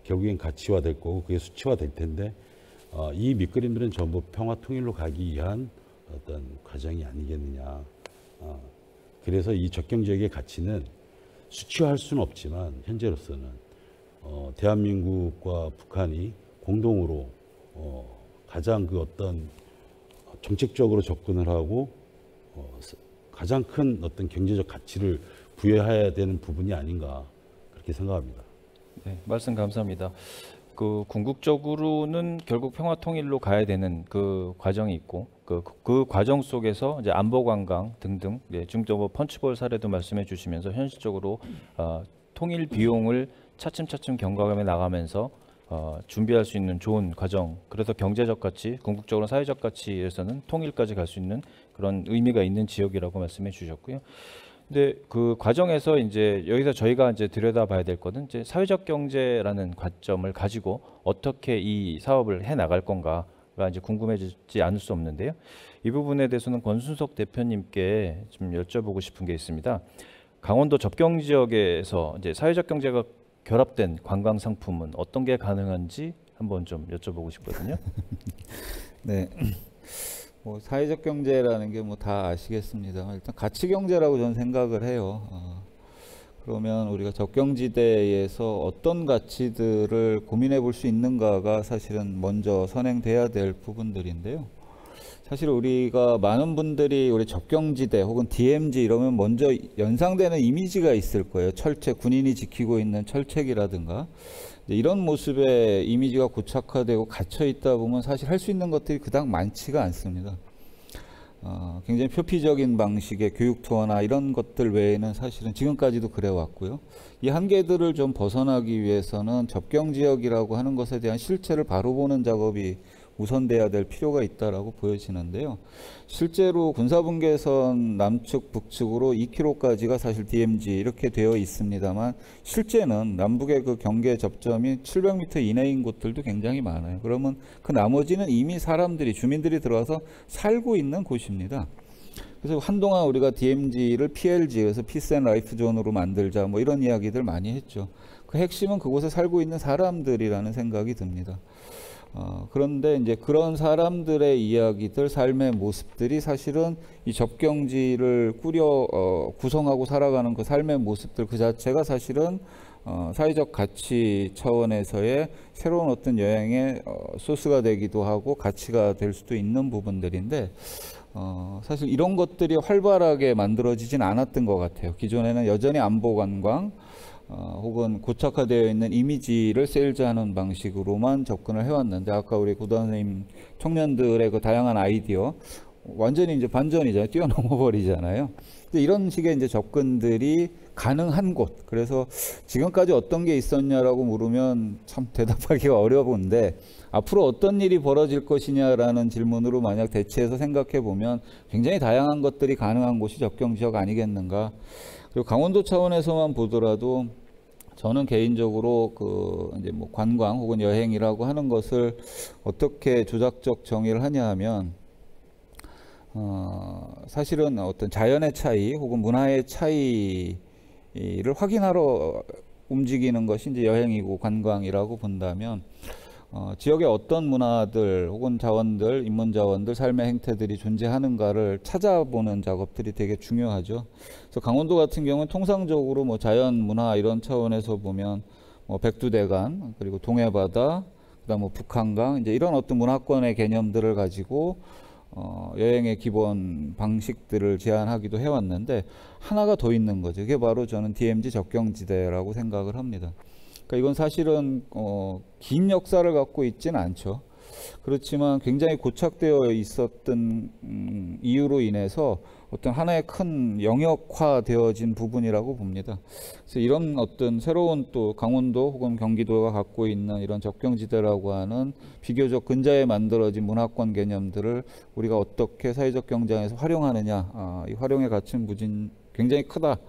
결국엔 가치화 될 거고 그게 수치화 될 텐데, 이 밑그림들은 전부 평화 통일로 가기 위한 어떤 과정이 아니겠느냐. 그래서 이 접경 지역의 가치는 수치화할 수는 없지만 현재로서는 대한민국과 북한이 공동으로 가장 그 어떤 정책적으로 접근을 하고 가장 큰 어떤 경제적 가치를 부여해야 되는 부분이 아닌가, 그렇게 생각합니다. 네, 말씀 감사합니다. 그 궁극적으로는 결국 평화 통일로 가야 되는 그 과정이 있고, 그 과정 속에서 이제 안보 관광 등등, 지금도 뭐 펀치볼 사례도 말씀해 주시면서 현실적으로 통일 비용을 차츰차츰 경감해 나가면서 준비할 수 있는 좋은 과정, 그래서 경제적 가치, 궁극적으로 사회적 가치에서는 통일까지 갈 수 있는 그런 의미가 있는 지역이라고 말씀해 주셨고요. 근데 그 과정에서 이제 여기서 저희가 이제 들여다봐야 될 것은 이제 사회적 경제라는 관점을 가지고 어떻게 이 사업을 해 나갈 건가가 이제 궁금해지지 않을 수 없는데요. 이 부분에 대해서는 권순석 대표님께 좀 여쭤보고 싶은 게 있습니다. 강원도 접경 지역에서 이제 사회적 경제가 결합된 관광 상품은 어떤 게 가능한지 한번 좀 여쭤보고 싶거든요. 네. 뭐 사회적 경제라는 게 뭐 다 아시겠습니다. 일단 가치 경제라고 저는 생각을 해요. 그러면 우리가 접경지대에서 어떤 가치들을 고민해 볼 수 있는가가 사실은 먼저 선행돼야 될 부분들인데요. 사실 우리가 많은 분들이 우리 접경지대 혹은 DMZ 이러면 먼저 연상되는 이미지가 있을 거예요. 철책, 군인이 지키고 있는 철책이라든가 이런 모습의 이미지가 고착화되고 갇혀 있다 보면 사실 할 수 있는 것들이 그닥 많지가 않습니다. 굉장히 표피적인 방식의 교육 투어나 이런 것들 외에는 사실은 지금까지도 그래 왔고요. 이 한계들을 좀 벗어나기 위해서는 접경 지역이라고 하는 것에 대한 실체를 바로 보는 작업이 우선돼야 될 필요가 있다라고 보여지는데요. 실제로 군사분계선 남측 북측으로 2km까지가 사실 DMZ 이렇게 되어 있습니다만 실제는 남북의 그 경계 접점이 700m 이내인 곳들도 굉장히 많아요. 그러면 그 나머지는 이미 사람들이 주민들이 들어와서 살고 있는 곳입니다. 그래서 한동안 우리가 DMZ를 PLG, 그래서 피스 앤 라이프 존으로 만들자 뭐 이런 이야기들 많이 했죠. 그 핵심은 그곳에 살고 있는 사람들이라는 생각이 듭니다. 그런데 이제 그런 사람들의 이야기들, 삶의 모습들이 사실은 이 접경지를 구성하고 살아가는 그 삶의 모습들 그 자체가 사실은 사회적 가치 차원에서의 새로운 어떤 여행의 소스가 되기도 하고 가치가 될 수도 있는 부분들인데 사실 이런 것들이 활발하게 만들어지진 않았던 것 같아요. 기존에는 여전히 안보 관광 혹은 고착화되어 있는 이미지를 세일즈하는 방식으로만 접근을 해왔는데 아까 우리 고단 선생님 청년들의 그 다양한 아이디어 완전히 이제 반전이잖아요. 뛰어넘어 버리잖아요. 이런 식의 이제 접근들이 가능한 곳. 그래서 지금까지 어떤 게 있었냐라고 물으면 참 대답하기가 어려운데 앞으로 어떤 일이 벌어질 것이냐라는 질문으로 만약 대체해서 생각해 보면 굉장히 다양한 것들이 가능한 곳이 접경 지역 아니겠는가. 그리고 강원도 차원에서만 보더라도 저는 개인적으로 그 이제 뭐 관광 혹은 여행이라고 하는 것을 어떻게 조작적 정의를 하냐 하면 사실은 어떤 자연의 차이 혹은 문화의 차이를 확인하러 움직이는 것이 이제 여행이고 관광이라고 본다면 지역의 어떤 문화들 혹은 자원들, 인문 자원들, 삶의 행태들이 존재하는가를 찾아보는 작업들이 되게 중요하죠. 그래서 강원도 같은 경우는 통상적으로 뭐 자연, 문화 이런 차원에서 보면 뭐 백두대간 그리고 동해바다, 그다음 뭐 북한강 이제 이런 어떤 문화권의 개념들을 가지고 여행의 기본 방식들을 제안하기도 해왔는데 하나가 더 있는 거죠. 그게 바로 저는 DMZ 접경지대라고 생각을 합니다. 그러니까 이건 사실은 긴 역사를 갖고 있지는 않죠. 그렇지만 굉장히 고착되어 있었던 이유로 인해서 어떤 하나의 큰 영역화되어진 부분이라고 봅니다. 그래서 이런 어떤 새로운 또 강원도 혹은 경기도가 갖고 있는 이런 접경지대라고 하는 비교적 근자에 만들어진 문화권 개념들을 우리가 어떻게 사회적 경쟁에서 활용하느냐, 이 활용의 가치는 굉장히 크다.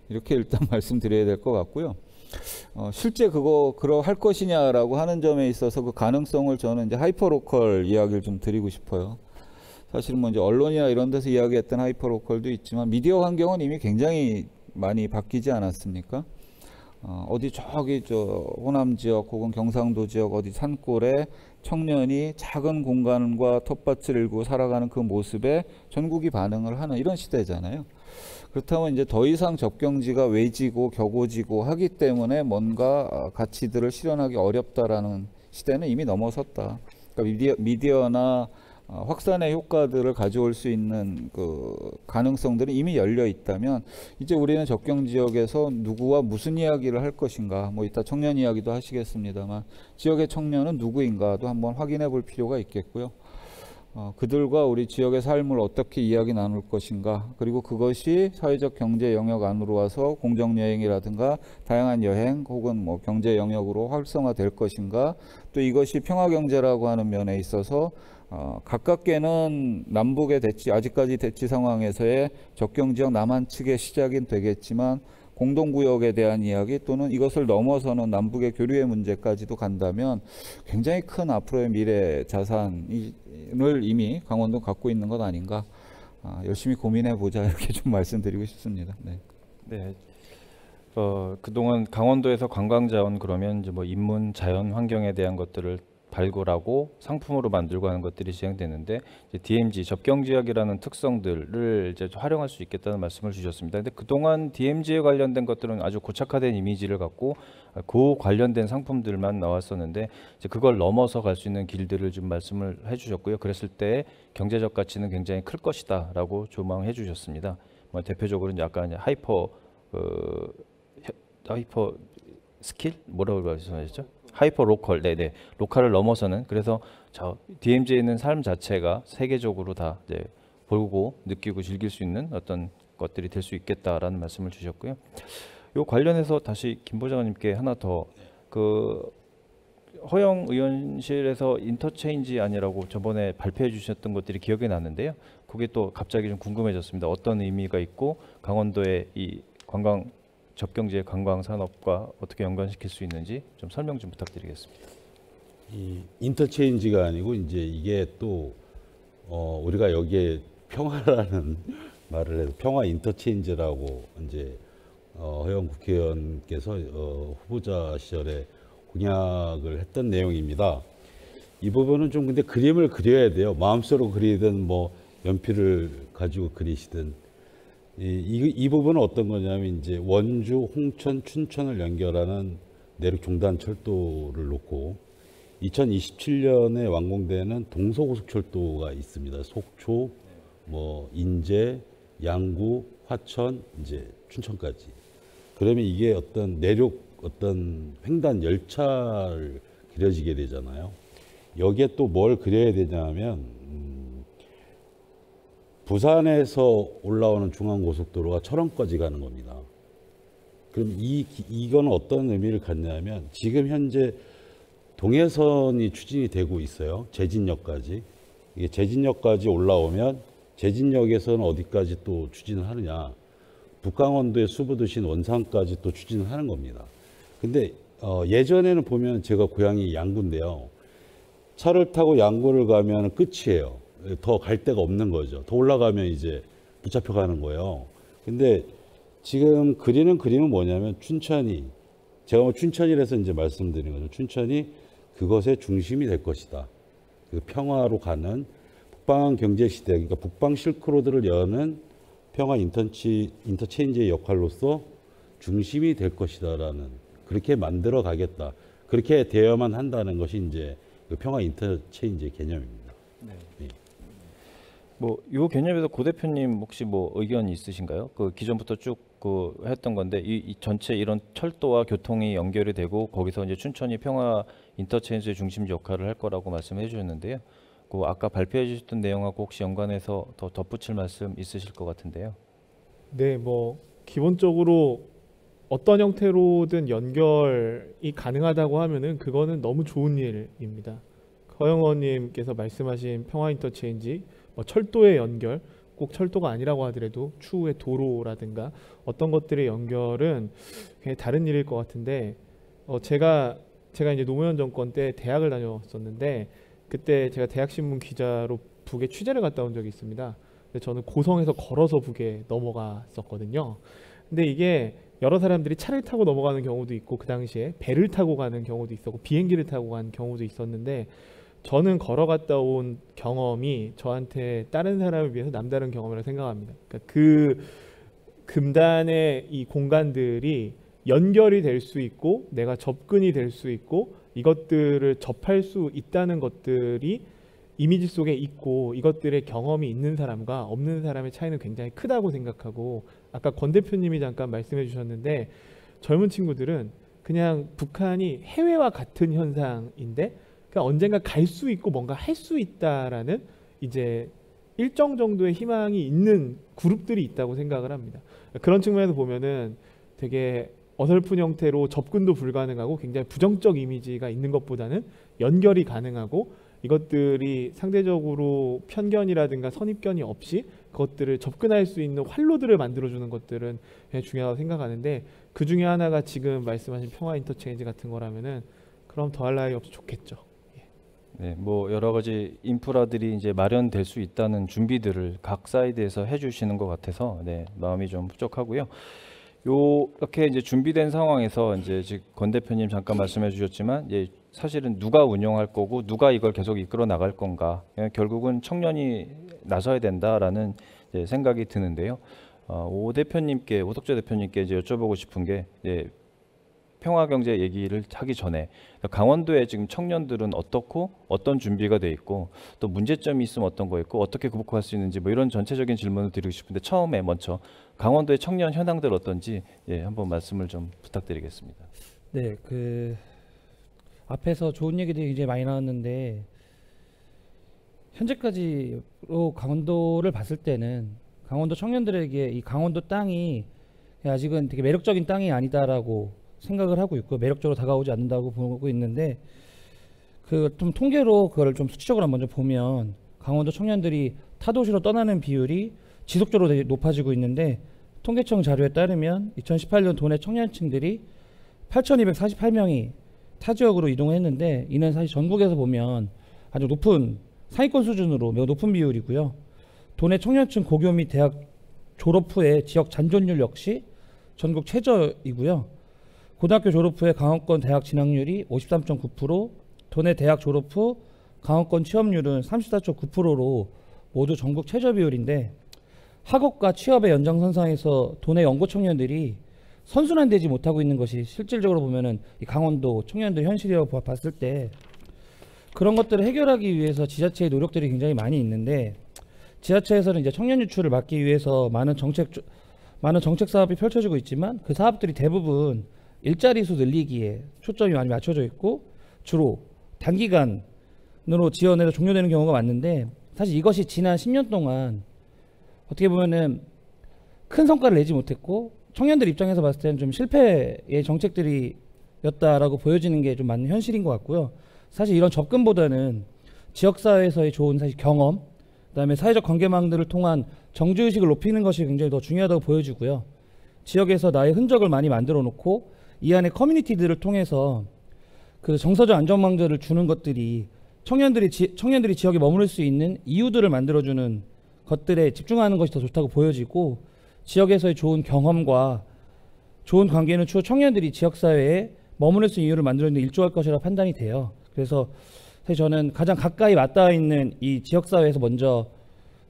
이렇게 일단 말씀드려야 될 것 같고요. 실제 그러할 것이냐라고 하는 점에 있어서 그 가능성을 저는 이제 하이퍼로컬 이야기를 좀 드리고 싶어요. 사실 뭐 이제 언론이나 이런 데서 이야기했던 하이퍼로컬도 있지만 미디어 환경은 이미 굉장히 많이 바뀌지 않았습니까? 어디 저기 호남 지역 혹은 경상도 지역 어디 산골에 청년이 작은 공간과 텃밭을 일구고 살아가는 그 모습에 전국이 반응을 하는 이런 시대잖아요. 그렇다면 이제 더 이상 접경지가 외지고 격오지고 하기 때문에 뭔가 가치들을 실현하기 어렵다라는 시대는 이미 넘어섰다. 그러니까 미디어나 확산의 효과들을 가져올 수 있는 그 가능성들은 이미 열려 있다면 이제 우리는 접경 지역에서 누구와 무슨 이야기를 할 것인가, 뭐 이따 청년 이야기도 하시겠습니다만 지역의 청년은 누구인가도 한번 확인해 볼 필요가 있겠고요. 그들과 우리 지역의 삶을 어떻게 이야기 나눌 것인가, 그리고 그것이 사회적 경제 영역 안으로 와서 공정여행이라든가 다양한 여행 혹은 뭐 경제 영역으로 활성화될 것인가, 또 이것이 평화경제라고 하는 면에 있어서 가깝게는 남북의 대치, 아직까지 대치 상황에서의 접경지역 남한 측의 시작은 되겠지만 공동구역에 대한 이야기 또는 이것을 넘어서는 남북의 교류의 문제까지도 간다면 굉장히 큰 앞으로의 미래 자산을 이미 강원도 갖고 있는 것 아닌가, 열심히 고민해 보자 이렇게 좀 말씀드리고 싶습니다. 네. 네. 그동안 강원도에서 관광자원 그러면 이제 뭐 인문, 자연, 환경에 대한 것들을 발굴하고 상품으로 만들고 하는 것들이 진행되는데 이제 DMZ 접경지역이라는 특성들을 이제 활용할 수 있겠다는 말씀을 주셨습니다. 근데 그동안 DMZ에 관련된 것들은 아주 고착화된 이미지를 갖고 그 관련된 상품들만 나왔었는데 이제 그걸 넘어서 갈 수 있는 길들을 좀 말씀을 해주셨고요. 그랬을 때 경제적 가치는 굉장히 클 것이다라고 조망해 주셨습니다. 뭐 대표적으로는 약간 하이퍼 스킬 뭐라고 말씀하셨죠? 하이퍼 로컬, 네네, 로컬을 넘어서는, 그래서 저 DMZ에 있는 삶 자체가 세계적으로 다 이제 보고 느끼고 즐길 수 있는 어떤 것들이 될 수 있겠다라는 말씀을 주셨고요. 요 관련해서 다시 김 보좌관님께 하나 더 허영 의원실에서 인터체인지 아니라고 저번에 발표해 주셨던 것들이 기억에 나는데요. 그게 또 갑자기 좀 궁금해졌습니다. 어떤 의미가 있고 강원도의 이 관광 접경지의 관광 산업과 어떻게 연관시킬 수 있는지 좀 설명 좀 부탁드리겠습니다. 이 인터체인지가 아니고 이제 이게 또 우리가 여기에 평화라는 말을 해서 평화 인터체인지라고 이제 허영 국회의원께서 후보자 시절에 공약을 했던 내용입니다. 이 부분은 좀 근데 그림을 그려야 돼요. 마음속으로 그리든 뭐 연필을 가지고 그리시든 이 부분은 어떤 거냐면 이제 원주, 홍천, 춘천을 연결하는 내륙 종단 철도를 놓고 2027년에 완공되는 동서고속철도가 있습니다. 속초, 뭐 인제, 양구, 화천, 이제 춘천까지. 그러면 이게 어떤 내륙 어떤 횡단 열차를 그려지게 되잖아요. 여기에 또 뭘 그려야 되냐면 부산에서 올라오는 중앙고속도로가 철원까지 가는 겁니다. 그럼 이거는 어떤 의미를 갖냐면 지금 현재 동해선이 추진이 되고 있어요. 제진역까지. 이게 제진역까지 올라오면 제진역에서는 어디까지 또 추진을 하느냐. 북강원도의 수부도시인 원산까지 또 추진을 하는 겁니다. 근데 예전에는 보면 제가 고향이 양구인데요. 차를 타고 양구를 가면 끝이에요. 더 갈 데가 없는 거죠. 더 올라가면 이제 붙잡혀 가는 거예요. 근데 지금 그리는 그림은 뭐냐면 춘천이, 제가 뭐 춘천이라서 이제 말씀드린 거죠. 춘천이 그것의 중심이 될 것이다. 그 평화로 가는 북방 경제 시대, 그러니까 북방 실크로드를 여는 평화 인터체인지의 역할로서 중심이 될 것이다라는, 그렇게 만들어 가겠다. 그렇게 되어야만 한다는 것이 이제 그 평화 인터체인지의 개념입니다. 네. 뭐 이 개념에서 고 대표님 혹시 뭐 의견이 있으신가요? 그 기존부터 쭉 그 했던 건데 이 전체 이런 철도와 교통이 연결이 되고 거기서 이제 춘천이 평화 인터체인지의 중심 역할을 할 거라고 말씀해 주셨는데요. 그 아까 발표해 주셨던 내용하고 혹시 연관해서 더 덧붙일 말씀 있으실 것 같은데요. 네, 뭐 기본적으로 어떤 형태로든 연결이 가능하다고 하면은 그거는 너무 좋은 일입니다. 허영 의원님께서 말씀하신 평화 인터체인지, 뭐 철도의 연결, 꼭 철도가 아니라고 하더라도 추후의 도로라든가 어떤 것들의 연결은 굉장히 다른 일일 것 같은데, 제가 이제 노무현 정권 때 대학을 다녔었는데 그때 제가 대학신문 기자로 북에 취재를 갔다 온 적이 있습니다. 근데 저는 고성에서 걸어서 북에 넘어갔었거든요. 근데 이게 여러 사람들이 차를 타고 넘어가는 경우도 있고 그 당시에 배를 타고 가는 경우도 있었고 비행기를 타고 가는 경우도 있었는데, 저는 걸어갔다 온 경험이 저한테 다른 사람에 비해서 남다른 경험이라고 생각합니다. 그러니까 그 금단의 이 공간들이 연결이 될 수 있고 내가 접근이 될 수 있고 이것들을 접할 수 있다는 것들이 이미지 속에 있고, 이것들의 경험이 있는 사람과 없는 사람의 차이는 굉장히 크다고 생각하고, 아까 권 대표님이 잠깐 말씀해 주셨는데 젊은 친구들은 그냥 북한이 해외와 같은 현상인데 그러니까 언젠가 갈 수 있고 뭔가 할 수 있다라는 이제 일정 정도의 희망이 있는 그룹들이 있다고 생각을 합니다. 그런 측면에서 보면은 되게 어설픈 형태로 접근도 불가능하고 굉장히 부정적 이미지가 있는 것보다는 연결이 가능하고 이것들이 상대적으로 편견이라든가 선입견이 없이 그것들을 접근할 수 있는 활로들을 만들어주는 것들은 굉장히 중요하다고 생각하는데, 그 중에 하나가 지금 말씀하신 평화 인터체인지 같은 거라면은 그럼 더할 나위 없이 좋겠죠. 네, 뭐 여러 가지 인프라들이 이제 마련될 수 있다는 준비들을 각 사이드에서 해주시는 것 같아서 네, 마음이 좀 부족하고요. 이렇게 이제 준비된 상황에서 이제 지금 권 대표님 잠깐 말씀해 주셨지만 이제 사실은 누가 운영할 거고 누가 이걸 계속 이끌어 나갈 건가, 결국은 청년이 나서야 된다라는 이제 생각이 드는데요. 오석재 대표님께 이제 여쭤보고 싶은 게 이제 평화경제 얘기를 하기 전에 강원도의 지금 청년들은 어떻고 어떤 준비가 돼 있고 또 문제점이 있으면 어떤 거 있고 어떻게 극복할 수 있는지 뭐 이런 전체적인 질문을 드리고 싶은데, 처음에 먼저 강원도의 청년 현황들 어떤지 한번 말씀을 좀 부탁드리겠습니다. 네, 그 앞에서 좋은 얘기들이 이제 많이 나왔는데 현재까지로 강원도를 봤을 때는 강원도 청년들에게 이 강원도 땅이 아직은 되게 매력적인 땅이 아니다라고 생각을 하고 있고 매력적으로 다가오지 않는다고 보고 있는데, 그 좀 통계로 그걸 좀 수치적으로 먼저 보면 강원도 청년들이 타도시로 떠나는 비율이 지속적으로 되게 높아지고 있는데 통계청 자료에 따르면 2018년 도내 청년층들이 8,248명이 타 지역으로 이동했는데 이는 사실 전국에서 보면 아주 높은 상위권 수준으로 매우 높은 비율이고요. 도내 청년층 고교 및 대학 졸업 후에 지역 잔존율 역시 전국 최저이고요. 고등학교 졸업 후에 강원권 대학 진학률이 53.9%, 도내 대학 졸업 후 강원권 취업률은 34.9%로 모두 전국 최저 비율인데 학업과 취업의 연장선상에서 도내 연고 청년들이 선순환되지 못하고 있는 것이 실질적으로 보면은 이 강원도 청년들 현실이라고 봤을 때 그런 것들을 해결하기 위해서 지자체의 노력들이 굉장히 많이 있는데 지자체에서는 이제 청년 유출을 막기 위해서 많은 정책 사업이 펼쳐지고 있지만 그 사업들이 대부분 일자리 수 늘리기에 초점이 많이 맞춰져 있고 주로 단기간으로 지원해서 종료되는 경우가 많은데 사실 이것이 지난 10년 동안 어떻게 보면은 큰 성과를 내지 못했고 청년들 입장에서 봤을 때는 좀 실패의 정책들이었다라고 보여지는 게 좀 맞는 현실인 것 같고요. 사실 이런 접근보다는 지역사회에서의 좋은 사실 경험, 그다음에 사회적 관계망들을 통한 정주의식을 높이는 것이 굉장히 더 중요하다고 보여지고요. 지역에서 나의 흔적을 많이 만들어 놓고 이 안에 커뮤니티들을 통해서 그 정서적 안전망들을 주는 것들이 청년들이 지역에 머무를 수 있는 이유들을 만들어주는 것들에 집중하는 것이 더 좋다고 보여지고 지역에서의 좋은 경험과 좋은 관계는 추후 청년들이 지역사회에 머무를 수 있는 이유를 만들어주는 데 일조할 것이라 판단이 돼요. 그래서 사실 저는 가장 가까이 맞닿아 있는 이 지역사회에서 먼저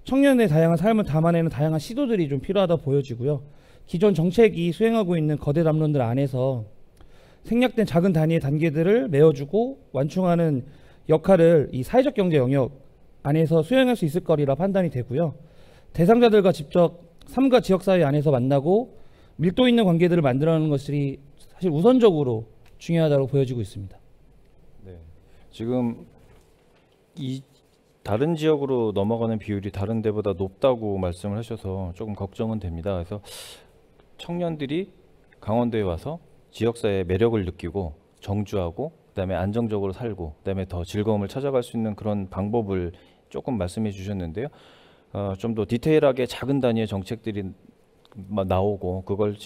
청년의 다양한 삶을 담아내는 다양한 시도들이 좀 필요하다 보여지고요. 기존 정책이 수행하고 있는 거대 담론들 안에서 생략된 작은 단위의 단계들을 메워주고 완충하는 역할을 이 사회적 경제 영역 안에서 수행할 수 있을 거리라 판단이 되고요. 대상자들과 직접 삶과 지역사회 안에서 만나고 밀도 있는 관계들을 만들어내는 것이 사실 우선적으로 중요하다고 보여지고 있습니다. 네. 지금 이 다른 지역으로 넘어가는 비율이 다른 데보다 높다고 말씀을 하셔서 조금 걱정은 됩니다. 그래서 청년들이 강원도에 와서 지역사회의 매력을 느끼고 정주하고 그다음에 안정적으로 살고 그다음에 더 즐거움을 찾아갈 수 있는 그런 방법을 조금 말씀해 주셨는데요. 좀 더 디테일하게 작은 단위의 정책들이 나오고 그걸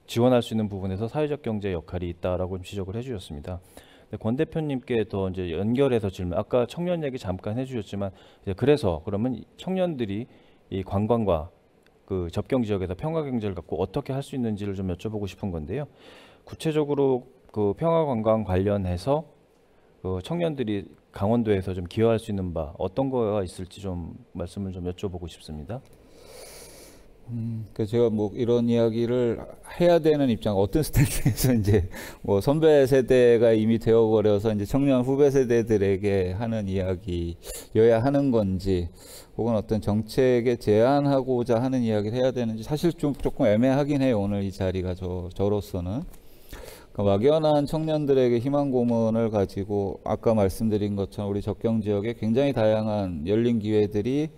지원할 수 있는 부분에서 사회적 경제 역할이 있다라고 지적을 해주셨습니다. 권 대표님께 더 이제 연결해서 질문. 아까 청년 얘기 잠깐 해주셨지만 이제 그래서 그러면 청년들이 이 관광과 그 접경 지역에서 평화 경제를 갖고 어떻게 할 수 있는지를 좀 여쭤보고 싶은 건데요. 구체적으로 그 평화 관광 관련해서 그 청년들이 강원도에서 좀 기여할 수 있는 바 어떤 거가 있을지 좀 말씀을 좀 여쭤보고 싶습니다. 그 제가 뭐 이런 이야기를 해야 되는 입장, 어떤 스탠스에서 이제 뭐 선배 세대가 이미 되어버려서 이제 청년 후배 세대들에게 하는 이야기여야 하는 건지, 혹은 어떤 정책에 제안하고자 하는 이야기를 해야 되는지 사실 좀 조금 애매하긴 해요. 오늘 이 자리가 저로서는. 그러니까 막연한 청년들에게 희망 고문을 가지고 아까 말씀드린 것처럼 우리 접경 지역에 굉장히 다양한 열린 기회들이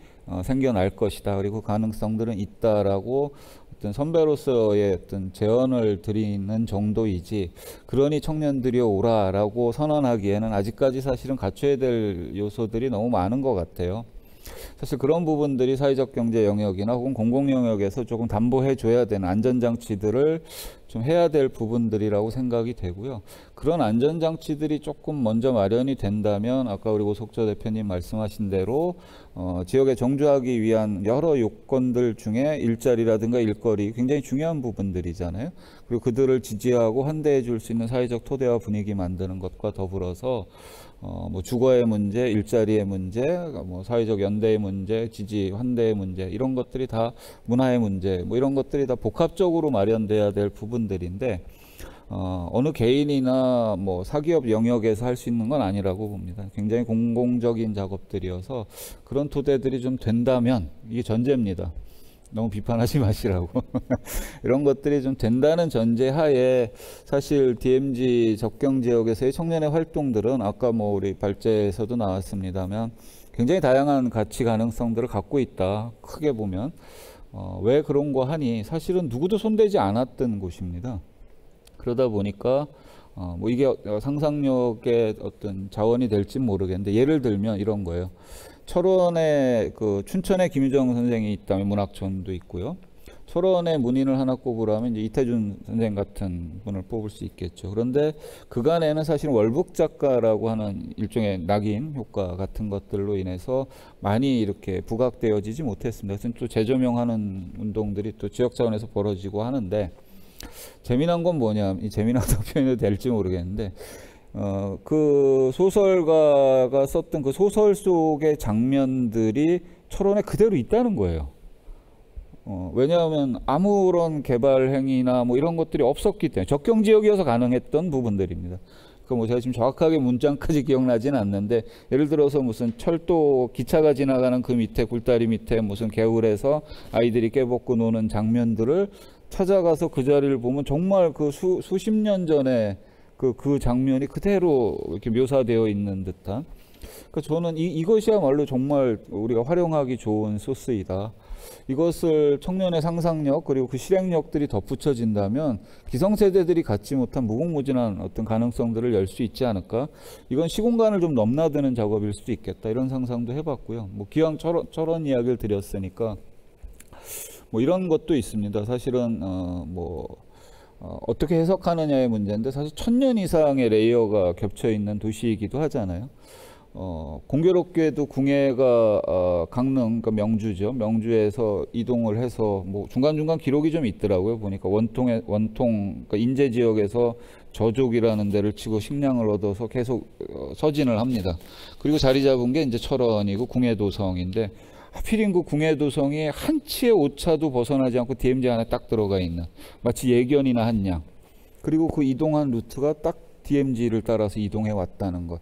생겨날 것이다. 그리고 가능성들은 있다라고 어떤 선배로서의 어떤 제언을 드리는 정도이지, 그러니 청년들이 오라라고 선언하기에는 아직까지 사실은 갖춰야 될 요소들이 너무 많은 것 같아요. 사실 그런 부분들이 사회적 경제 영역이나 혹은 공공 영역에서 조금 담보해 줘야 되는 안전장치들을 좀 해야 될 부분들이라고 생각이 되고요. 그런 안전장치들이 조금 먼저 마련이 된다면 아까 우리 오석조 대표님 말씀하신 대로 지역에 정주하기 위한 여러 요건들 중에 일자리라든가 일거리 굉장히 중요한 부분들이잖아요. 그리고 그들을 지지하고 환대해 줄 수 있는 사회적 토대와 분위기 만드는 것과 더불어서 뭐 주거의 문제, 일자리의 문제, 뭐 사회적 연대의 문제, 지지, 환대의 문제, 이런 것들이 다 문화의 문제, 뭐 이런 것들이 다 복합적으로 마련돼야 될 부분들인데 어느 개인이나 뭐 사기업 영역에서 할 수 있는 건 아니라고 봅니다. 굉장히 공공적인 작업들이어서 그런 토대들이 좀 된다면, 이게 전제입니다. 너무 비판하지 마시라고. 이런 것들이 좀 된다는 전제하에 사실 DMZ 접경 지역에서의 청년의 활동들은 아까 뭐 우리 발제에서도 나왔습니다만 굉장히 다양한 가치 가능성들을 갖고 있다. 크게 보면 왜 그런 거 하니 사실은 누구도 손대지 않았던 곳입니다. 그러다 보니까 뭐 이게 상상력의 어떤 자원이 될지 모르겠는데 예를 들면 이런 거예요. 철원에 그 춘천에 김유정 선생이 있다면 문학촌도 있고요. 철원에 문인을 하나 꼽으라면 이제 이태준 선생 같은 분을 뽑을 수 있겠죠. 그런데 그간에는 사실 월북 작가라고 하는 일종의 낙인 효과 같은 것들로 인해서 많이 이렇게 부각되어지지 못했습니다. 그래서 또 재조명하는 운동들이 또 지역 차원에서 벌어지고 하는데 재미난 건 뭐냐, 이 재미나다고 표현해도 될지 모르겠는데 그 소설가가 썼던 그 소설 속의 장면들이 철원에 그대로 있다는 거예요. 왜냐하면 아무런 개발 행위나 뭐 이런 것들이 없었기 때문에 적경 지역이어서 가능했던 부분들입니다. 그 뭐 제가 지금 정확하게 문장까지 기억나지는 않는데 예를 들어서 무슨 철도 기차가 지나가는 그 밑에 굴다리 밑에 무슨 개울에서 아이들이 깨벗고 노는 장면들을 찾아가서 그 자리를 보면 정말 그 수십 년 전에 그 장면이 그대로 이렇게 묘사되어 있는 듯한. 그러니까 저는 이것이야말로 정말 우리가 활용하기 좋은 소스이다. 이것을 청년의 상상력 그리고 그 실행력들이 덧붙여진다면 기성세대들이 갖지 못한 무궁무진한 어떤 가능성들을 열 수 있지 않을까. 이건 시공간을 좀 넘나드는 작업일 수도 있겠다. 이런 상상도 해봤고요. 뭐 기왕 철원 이야기를 드렸으니까 뭐 이런 것도 있습니다. 사실은 어떻게 해석하느냐의 문제인데 사실 1000년 이상의 레이어가 겹쳐 있는 도시이기도 하잖아요. 공교롭게도 궁예가 강릉, 그러니까 명주죠. 명주에서 이동을 해서 뭐 중간중간 기록이 좀 있더라고요. 보니까 원통, 그러니까 인제 지역에서 저족이라는 데를 치고 식량을 얻어서 계속 서진을 합니다. 그리고 자리 잡은 게 이제 철원이고 궁예도성인데 하필인 그 궁예도성이 한 치의 오차도 벗어나지 않고 DMZ 안에 딱 들어가 있는 마치 예견이나 한 양. 그리고 그 이동한 루트가 딱 DMZ를 따라서 이동해 왔다는 것.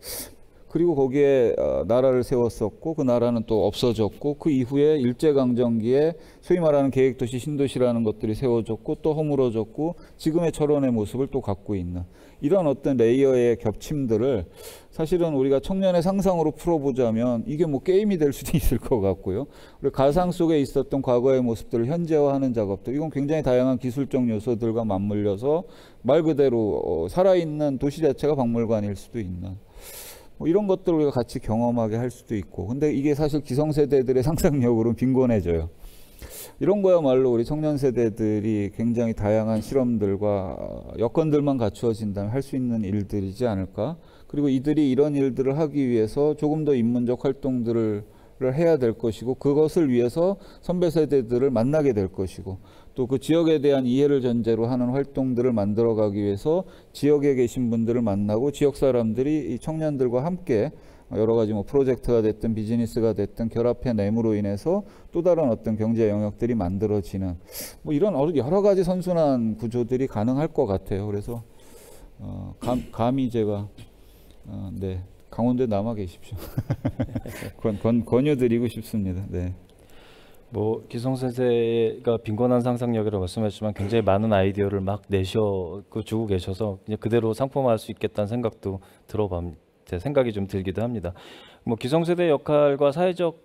그리고 거기에 나라를 세웠었고 그 나라는 또 없어졌고 그 이후에 일제강점기에 소위 말하는 계획도시 신도시라는 것들이 세워졌고 또 허물어졌고 지금의 철원의 모습을 또 갖고 있는 이런 어떤 레이어의 겹침들을 사실은 우리가 청년의 상상으로 풀어보자면 이게 뭐 게임이 될 수도 있을 것 같고요. 우리 가상 속에 있었던 과거의 모습들을 현재화하는 작업들 이건 굉장히 다양한 기술적 요소들과 맞물려서 말 그대로 살아있는 도시 자체가 박물관일 수도 있는 뭐 이런 것들을 우리가 같이 경험하게 할 수도 있고 근데 이게 사실 기성세대들의 상상력으로 빈곤해져요. 이런 거야말로 우리 청년 세대들이 굉장히 다양한 실험들과 여건들만 갖추어진다면 할 수 있는 일들이지 않을까. 그리고 이들이 이런 일들을 하기 위해서 조금 더 인문적 활동들을 해야 될 것이고 그것을 위해서 선배 세대들을 만나게 될 것이고 또 그 지역에 대한 이해를 전제로 하는 활동들을 만들어가기 위해서 지역에 계신 분들을 만나고 지역 사람들이 이 청년들과 함께 여러 가지 뭐 프로젝트가 됐든 비즈니스가 됐든 결합해냄으로 인해서 또 다른 어떤 경제 영역들이 만들어지는 뭐 이런 여러 가지 선순환 구조들이 가능할 것 같아요. 그래서 감히 제가 네 강원도에 남아 계십시오. 권유드리고 싶습니다. 네. 뭐 기성세대가 빈곤한 상상력이라고 말씀하셨지만 굉장히 많은 아이디어를 막 주고 계셔서 그냥 그대로 상품화할 수 있겠다는 생각도 제 생각이 좀 들기도 합니다. 뭐 기성세대 역할과 사회적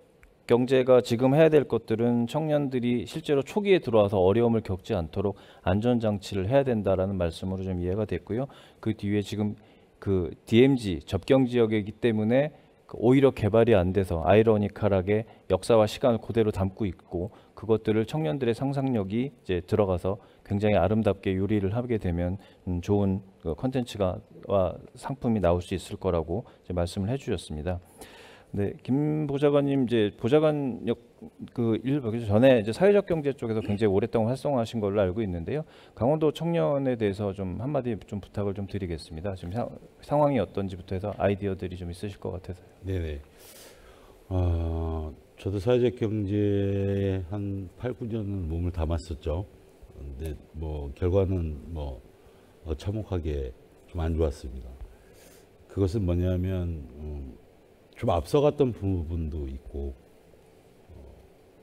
경제가 지금 해야 될 것들은 청년들이 실제로 초기에 들어와서 어려움을 겪지 않도록 안전장치를 해야 된다라는 말씀으로 좀 이해가 됐고요. 그 뒤에 지금 그 DMZ 접경 지역이기 때문에 오히려 개발이 안 돼서 아이러니컬하게 역사와 시간을 그대로 담고 있고 그것들을 청년들의 상상력이 이제 들어가서 굉장히 아름답게 요리를 하게 되면 좋은 컨텐츠와 상품이 나올 수 있을 거라고 이제 말씀을 해주셨습니다. 네, 김 보좌관님 이제 보좌관역 전에 이제 사회적 경제 쪽에서 굉장히 오랫동안 활성화하신 걸로 알고 있는데요. 강원도 청년에 대해서 좀 한마디 좀 부탁을 좀 드리겠습니다. 지금 상황이 어떤지부터 해서 아이디어들이 좀 있으실 것 같아서요. 네네. 저도 사회적 경제에 한 8, 9년은 몸을 담았었죠. 근데 뭐 결과는 뭐 참혹하게 좀 안 좋았습니다. 그것은 뭐냐면 좀 앞서갔던 부분도 있고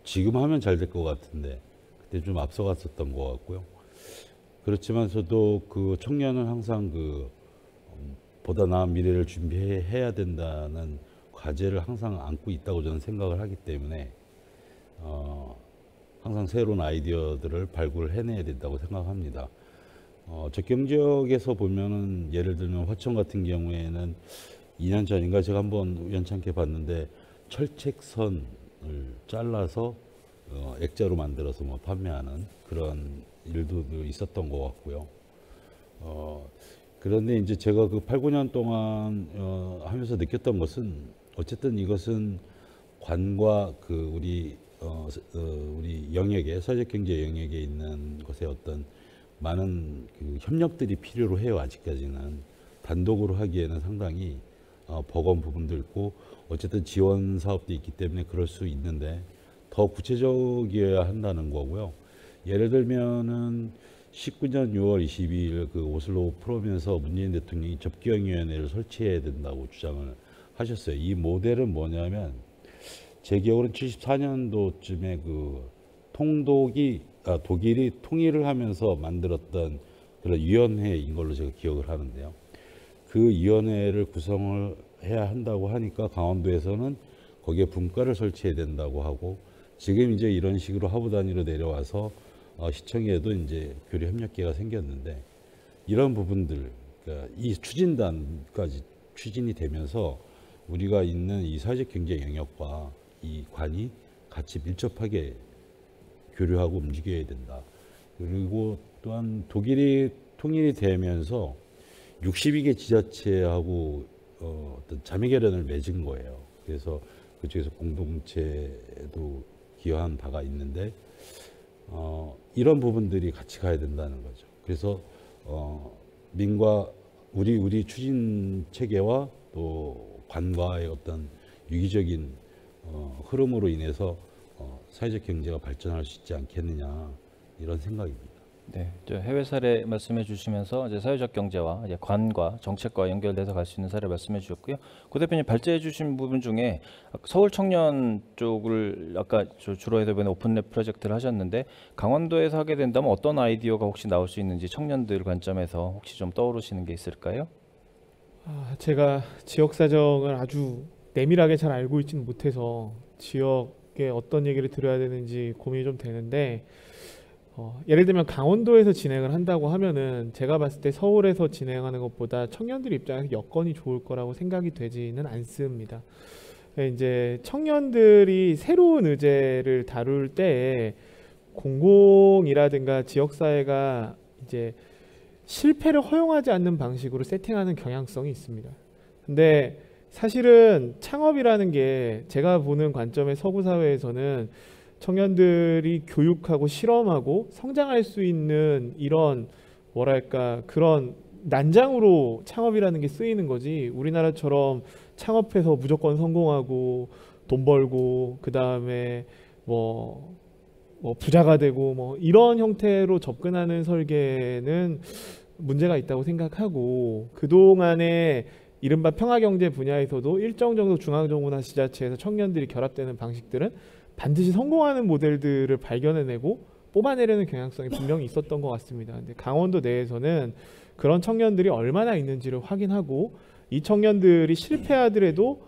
지금 하면 잘 될 것 같은데 그때 좀 앞서갔었던 것 같고요. 그렇지만서도 그 청년은 항상 보다 나은 미래를 준비해야 된다는 과제를 항상 안고 있다고 저는 생각을 하기 때문에 항상 새로운 아이디어들을 발굴해내야 된다고 생각합니다. 적경 지역에서 보면은 예를 들면 화천 같은 경우에는 2년 전인가 제가 한번 우연찮게 봤는데 철책선을 잘라서 액자로 만들어서 뭐 판매하는 그런 일도 있었던 것 같고요. 그런데 이제 제가 그 8, 9년 동안 하면서 느꼈던 것은 어쨌든 이것은 관과 그 우리 영역에 사회적 경제 영역에 있는 것에 어떤 많은 그 협력들이 필요로 해요. 아직까지는 단독으로 하기에는 상당히 버거운 부분도 있고 어쨌든 지원 사업도 있기 때문에 그럴 수 있는데 더 구체적이어야 한다는 거고요. 예를 들면은 19년 6월 22일 그 오슬로 포럼에서 문재인 대통령이 접경위원회를 설치해야 된다고 주장을 하셨어요. 이 모델은 뭐냐면 제 기억으로는 74년도쯤에 그 독일이 통일을 하면서 만들었던 그런 위원회인 걸로 제가 기억을 하는데요. 그 위원회를 구성을 해야 한다고 하니까 강원도에서는 거기에 분과를 설치해야 된다고 하고 지금 이제 이런 식으로 하부 단위로 내려와서 시청에도 이제 교류 협력계가 생겼는데 이런 부분들, 그러니까 이 추진단까지 추진이 되면서 우리가 있는 이 사회적 경제 영역과 이 관이 같이 밀접하게 교류하고 움직여야 된다. 그리고 또한 독일이 통일이 되면서 62개 지자체하고 어떤 자매결연을 맺은 거예요. 그래서 그쪽에서 공동체도 기여한 바가 있는데 이런 부분들이 같이 가야 된다는 거죠. 그래서 민과 우리 추진 체계와 또 관과의 어떤 유기적인 흐름으로 인해서 사회적 경제가 발전할 수 있지 않겠느냐 이런 생각입니다. 네, 저 해외 사례 말씀해 주시면서 이제 사회적 경제와 이제 관과 정책과 연결돼서 갈 수 있는 사례 말씀해 주셨고요. 고 대표님 발제해 주신 부분 중에 서울 청년 쪽을 아까 주로 해서 이번에 오픈랩 프로젝트를 하셨는데 강원도에서 하게 된다면 어떤 아이디어가 혹시 나올 수 있는지 청년들 관점에서 혹시 좀 떠오르시는 게 있을까요? 제가 지역 사정을 아주 내밀하게 잘 알고 있지는 못해서 지역에 어떤 얘기를 들어야 되는지 고민이 좀 되는데 예를 들면 강원도에서 진행을 한다고 하면은 제가 봤을 때 서울에서 진행하는 것보다 청년들 입장에서 여건이 좋을 거라고 생각이 되지는 않습니다. 이제 청년들이 새로운 의제를 다룰 때에 공공이라든가 지역사회가 이제 실패를 허용하지 않는 방식으로 세팅하는 경향성이 있습니다. 근데 사실은 창업이라는 게 제가 보는 관점의 서구 사회에서는 청년들이 교육하고 실험하고 성장할 수 있는 이런 뭐랄까 그런 난장으로 창업이라는 게 쓰이는 거지 우리나라처럼 창업해서 무조건 성공하고 돈 벌고 그 다음에 뭐 부자가 되고 뭐 이런 형태로 접근하는 설계는 문제가 있다고 생각하고 그동안에 이른바 평화경제 분야에서도 일정 정도 중앙정부나 지자체에서 청년들이 결합되는 방식들은 반드시 성공하는 모델들을 발견해내고 뽑아내려는 경향성이 분명히 있었던 것 같습니다. 근데 강원도 내에서는 그런 청년들이 얼마나 있는지를 확인하고 이 청년들이 실패하더라도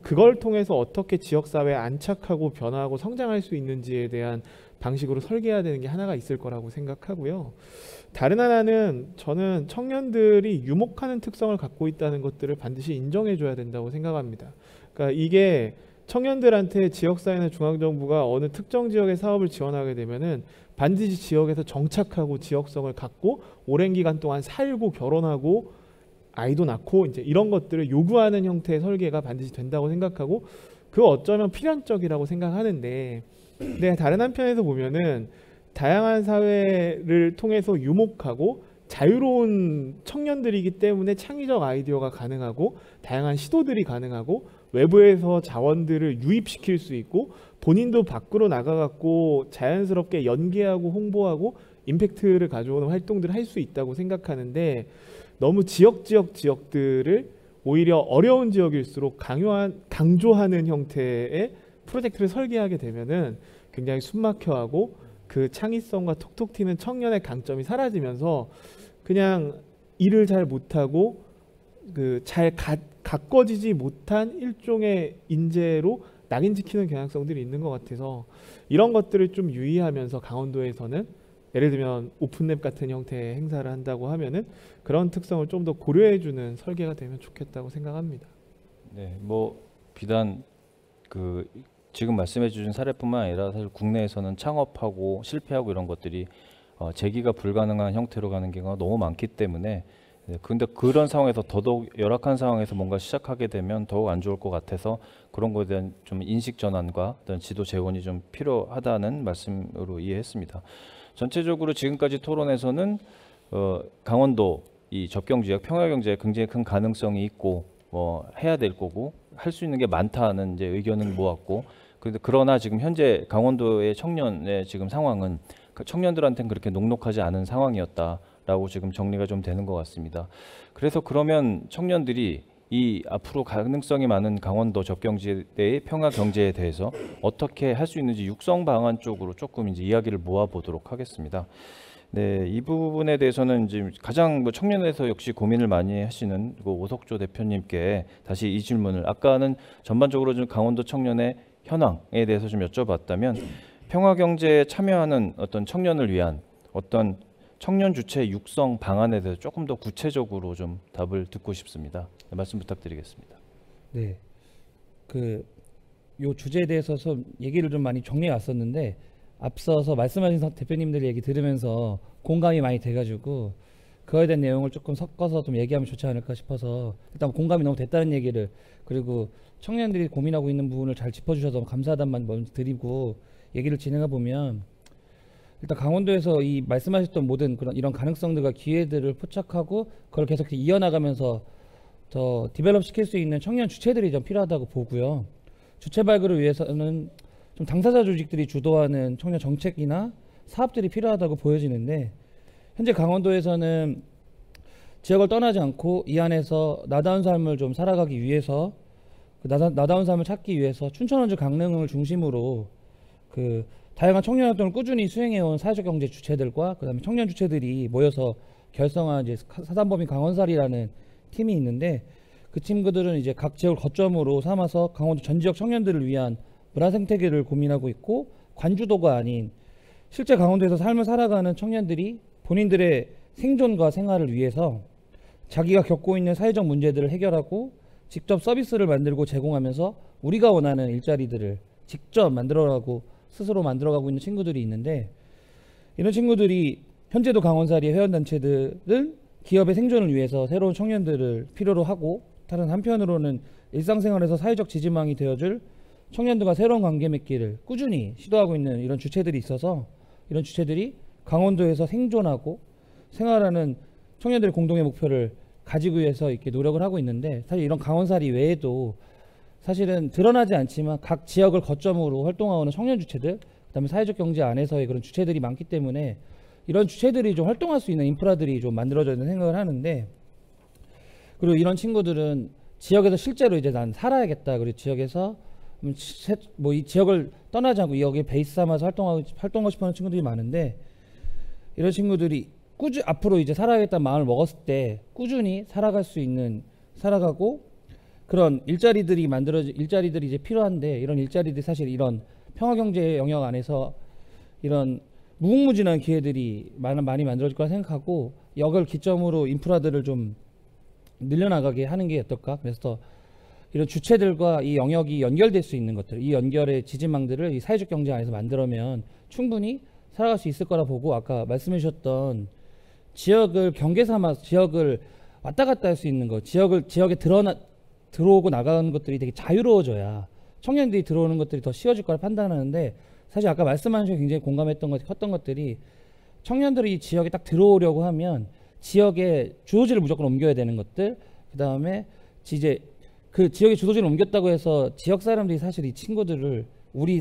그걸 통해서 어떻게 지역사회에 안착하고 변화하고 성장할 수 있는지에 대한 방식으로 설계해야 되는 게 하나가 있을 거라고 생각하고요. 다른 하나는 저는 청년들이 유목하는 특성을 갖고 있다는 것들을 반드시 인정해줘야 된다고 생각합니다. 그러니까 이게 청년들한테 지역사회나 중앙정부가 어느 특정 지역의 사업을 지원하게 되면은 반드시 지역에서 정착하고 지역성을 갖고 오랜 기간 동안 살고 결혼하고 아이도 낳고 이제 이런 것들을 요구하는 형태의 설계가 반드시 된다고 생각하고 그 어쩌면 필연적이라고 생각하는데 근데 다른 한편에서 보면은 다양한 사회를 통해서 유목하고 자유로운 청년들이기 때문에 창의적 아이디어가 가능하고 다양한 시도들이 가능하고 외부에서 자원들을 유입시킬 수 있고 본인도 밖으로 나가갖고 자연스럽게 연계하고 홍보하고 임팩트를 가져오는 활동들을 할 수 있다고 생각하는데 너무 지역들을 오히려 어려운 지역일수록 강조하는 형태의 프로젝트를 설계하게 되면은 굉장히 숨막혀하고 그 창의성과 톡톡 튀는 청년의 강점이 사라지면서 그냥 일을 잘 못하고 그 잘 가꿔지지 못한 일종의 인재로 낙인 찍히는 경향성들이 있는 것 같아서 이런 것들을 좀 유의하면서 강원도에서는 예를 들면 오픈랩 같은 형태의 행사를 한다고 하면은 그런 특성을 좀 더 고려해주는 설계가 되면 좋겠다고 생각합니다. 네, 뭐 비단 그 지금 말씀해 주신 사례뿐만 아니라 사실 국내에서는 창업하고 실패하고 이런 것들이 재기가 불가능한 형태로 가는 경우가 너무 많기 때문에 근데 그런 상황에서 더더욱 열악한 상황에서 뭔가 시작하게 되면 더욱 안 좋을 것 같아서 그런 거에 대한 좀 인식 전환과 어떤 지도 재원이 좀 필요하다는 말씀으로 이해했습니다. 전체적으로 지금까지 토론에서는 강원도 이 접경지역 평화경제에 굉장히 큰 가능성이 있고 해야 될 거고 할 수 있는 게 많다는 이제 의견을 모았고 그러나 지금 현재 강원도의 청년의 지금 상황은 청년들한테는 그렇게 녹록하지 않은 상황이었다라고 지금 정리가 좀 되는 것 같습니다. 그래서 그러면 청년들이 이 앞으로 가능성이 많은 강원도 접경지대의 평화 경제에 대해서 어떻게 할 수 있는지 육성 방안 쪽으로 조금 이제 이야기를 모아 보도록 하겠습니다. 네, 이 부분에 대해서는 이제 가장 청년에서 역시 고민을 많이 하시는 오석조 대표님께 다시 이 질문을 아까는 전반적으로 좀 강원도 청년의 현황에 대해서 좀 여쭤봤다면 평화 경제에 참여하는 어떤 청년을 위한 어떤 청년 주체 육성 방안에 대해서 조금 더 구체적으로 좀 답을 듣고 싶습니다. 네, 말씀 부탁드리겠습니다. 네, 요 주제에 대해서 좀 얘기를 좀 많이 정리해 왔었는데 앞서서 말씀하신 대표님들 얘기 들으면서 공감이 많이 돼가지고 그거에 대한 내용을 조금 섞어서 좀 얘기하면 좋지 않을까 싶어서 일단 공감이 너무 됐다는 얘기를 그리고 청년들이 고민하고 있는 부분을 잘 짚어주셔서 감사하다는 말 먼저 드리고 얘기를 진행해 보면 일단 강원도에서 이 말씀하셨던 모든 그런 이런 가능성들과 기회들을 포착하고 그걸 계속 이어나가면서 더 디벨롭 시킬 수 있는 청년 주체들이 좀 필요하다고 보고요. 주체 발굴을 위해서는 좀 당사자 조직들이 주도하는 청년 정책이나 사업들이 필요하다고 보여지는데 현재 강원도에서는 지역을 떠나지 않고 이 안에서 나다운 삶을 좀 살아가기 위해서 나다운 삶을 찾기 위해서 춘천원주 강릉을 중심으로 다양한 청년 활동을 꾸준히 수행해온 사회적 경제 주체들과 그다음에 청년 주체들이 모여서 결성한 이제 사단법인 강원살이라는 팀이 있는데 그 친구들은 이제 각 지역을 거점으로 삼아서 강원도 전 지역 청년들을 위한 문화 생태계를 고민하고 있고 관주도가 아닌 실제 강원도에서 삶을 살아가는 청년들이 본인들의 생존과 생활을 위해서 자기가 겪고 있는 사회적 문제들을 해결하고 직접 서비스를 만들고 제공하면서 우리가 원하는 일자리들을 직접 만들어가고 스스로 만들어가고 있는 친구들이 있는데 이런 친구들이 현재도 강원살이의 회원단체들은 기업의 생존을 위해서 새로운 청년들을 필요로 하고 다른 한편으로는 일상생활에서 사회적 지지망이 되어줄 청년들과 새로운 관계 맺기를 꾸준히 시도하고 있는 이런 주체들이 있어서 이런 주체들이 강원도에서 생존하고 생활하는 청년들의 공동의 목표를 가지기 위해서 이렇게 노력을 하고 있는데 사실 이런 강원살이 외에도 사실은 드러나지 않지만 각 지역을 거점으로 활동하는 청년 주체들 그다음에 사회적 경제 안에서의 그런 주체들이 많기 때문에 이런 주체들이 좀 활동할 수 있는 인프라들이 좀 만들어져야 된다는 생각을 하는데 그리고 이런 친구들은 지역에서 실제로 이제 난 살아야겠다 그리고 지역에서 뭐 이 지역을 떠나지 않고 여기에 베이스 삼아서 활동하고 싶어하는 친구들이 많은데 이런 친구들이 앞으로 이제 살아야겠다는 마음을 먹었을 때 꾸준히 살아갈 수 있는 살아가고 그런 일자리들이 이제 필요한데 이런 일자리들이 사실 이런 평화경제 영역 안에서 이런 무궁무진한 기회들이 많이 만들어질 거라 생각하고 이걸 기점으로 인프라들을 좀 늘려나가게 하는 게 어떨까? 그래서 이런 주체들과 이 영역이 연결될 수 있는 것들, 이 연결의 지지망들을 이 사회적 경제 안에서 만들어면 충분히 살아갈 수 있을 거라 보고 아까 말씀해 주셨던 지역을 경계 삼아 지역을 왔다 갔다 할 수 있는 것, 지역에 들어오고 나가는 것들이 되게 자유로워져야 청년들이 들어오는 것들이 더 쉬워질 거라 판단하는데 사실 아까 말씀하신 굉장히 공감했던 컸던 것들이 청년들이 이 지역에 딱 들어오려고 하면 지역의 주소지를 무조건 옮겨야 되는 것들 그 다음에 이제 그 지역의 주소지를 옮겼다고 해서 지역 사람들이 사실 이 친구들을 우리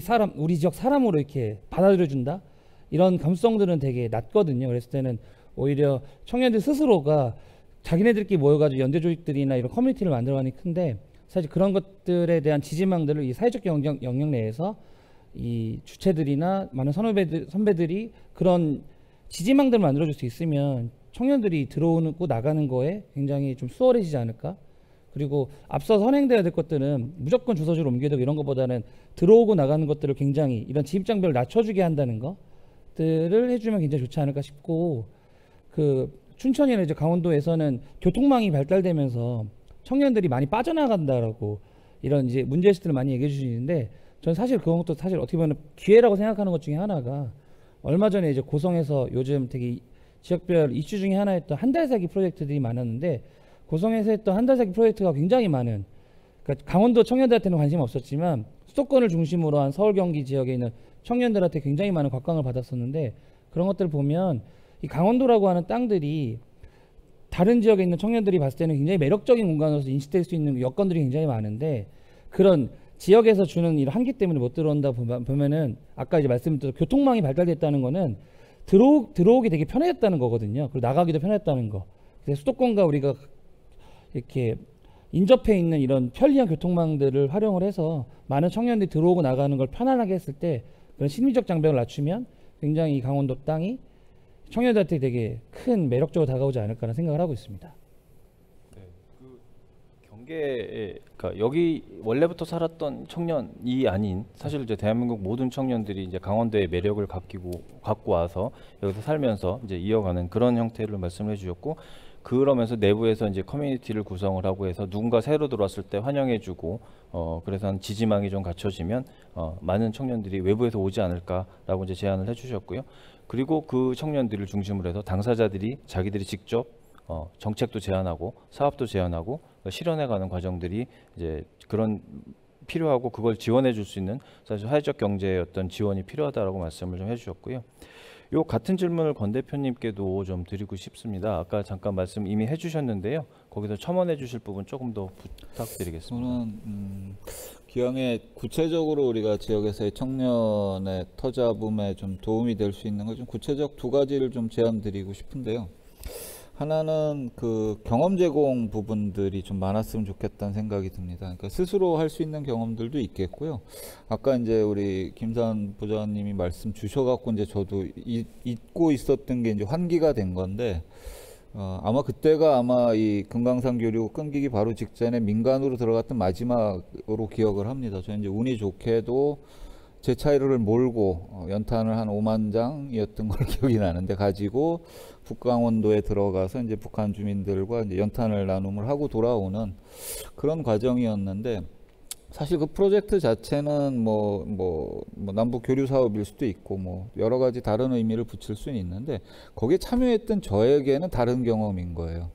지역 사람으로 이렇게 받아들여준다 이런 감수성들은 되게 낮거든요. 그랬을 때는 오히려 청년들 스스로가 자기네들끼리 모여가지고 연대 조직들이나 이런 커뮤니티를 만들어가는 게 큰데 사실 그런 것들에 대한 지지망들을 이 사회적 영역 내에서 이 주체들이나 많은 선배들이 그런 지지망들을 만들어줄 수 있으면 청년들이 들어오고 나가는 거에 굉장히 좀 수월해지지 않을까? 그리고 앞서 선행돼야 될 것들은 무조건 주소지를 옮겨야 되고 이런 것보다는 들어오고 나가는 것들을 굉장히 이런 진입장벽을 낮춰주게 한다는 거 것들을 해주면 굉장히 좋지 않을까 싶고, 그 춘천이나 이제 강원도에서는 교통망이 발달되면서 청년들이 많이 빠져나간다라고 이런 이제 문제의식들을 많이 얘기해 주시는데, 저는 사실 그런 것도 사실 어떻게 보면 기회라고 생각하는 것 중에 하나가, 얼마 전에 이제 고성에서 요즘 되게 지역별 이슈 중에 하나였던 한 달 살기 프로젝트들이 많았는데, 고성에서 했던 한 달 살기 프로젝트가 굉장히 많은, 그러니까 강원도 청년들한테는 관심 없었지만 수도권을 중심으로 한 서울 경기 지역에 있는 청년들한테 굉장히 많은 곽광을 받았었는데, 그런 것들을 보면 이 강원도라고 하는 땅들이 다른 지역에 있는 청년들이 봤을 때는 굉장히 매력적인 공간으로서 인식될 수 있는 여건들이 굉장히 많은데, 그런 지역에서 주는 이런 한계 때문에 못 들어온다 보면은, 아까 이제 말씀드린 교통망이 발달됐다는 거는 들어오기 되게 편해졌다는 거거든요. 그리고 나가기도 편했다는 거. 그래서 수도권과 우리가 이렇게 인접해 있는 이런 편리한 교통망들을 활용을 해서 많은 청년들이 들어오고 나가는 걸 편안하게 했을 때, 그런 심리적 장벽을 낮추면 굉장히 이 강원도 땅이 청년들한테 되게 큰 매력적으로 다가오지 않을까라는 생각을 하고 있습니다. 경계에, 그러니까 여기 원래부터 살았던 청년이 아닌, 사실 이제 대한민국 모든 청년들이 이제 강원도의 매력을 갖고 와서 여기서 살면서 이제 이어가는 그런 형태를 말씀해 주셨고, 그러면서 내부에서 이제 커뮤니티를 구성을 하고 해서 누군가 새로 들어왔을 때 환영해주고, 그래서 한 지지망이 좀 갖춰지면 많은 청년들이 외부에서 오지 않을까라고 이제 제안을 해주셨고요. 그리고 그 청년들을 중심으로 해서 당사자들이 자기들이 직접 정책도 제안하고 사업도 제안하고 실현해가는 과정들이 이제 그런 필요하고, 그걸 지원해 줄 수 있는 사실 사회적 경제의 어떤 지원이 필요하다라고 말씀을 좀 해주셨고요. 요 같은 질문을 권 대표님께도 좀 드리고 싶습니다. 아까 잠깐 말씀 이미 해주셨는데요. 거기서 첨언해 주실 부분 조금 더 부탁드리겠습니다. 저는 기왕에 구체적으로 우리가 지역에서의 청년의 터잡음에 좀 도움이 될 수 있는 거 좀 구체적 두 가지를 좀 제안드리고 싶은데요. 하나는 그 경험 제공 부분들이 좀 많았으면 좋겠다는 생각이 듭니다. 그러니까 스스로 할 수 있는 경험들도 있겠고요. 아까 이제 우리 김산 부장님이 말씀 주셔갖고 이제 저도 잊고 있었던 게 이제 환기가 된 건데, 아마 그때가 아마 이 금강산 교류 끊기기 바로 직전에 민간으로 들어갔던 마지막으로 기억을 합니다. 저는 이제 운이 좋게도 제 차를 몰고 연탄을 한 5만 장이었던 걸 기억이 나는데 가지고 북강원도에 들어가서 이제 북한 주민들과 이제 연탄을 나눔을 하고 돌아오는 그런 과정이었는데, 사실 그 프로젝트 자체는 뭐 남북 교류 사업일 수도 있고 뭐 여러 가지 다른 의미를 붙일 수는 있는데, 거기에 참여했던 저에게는 다른 경험인 거예요.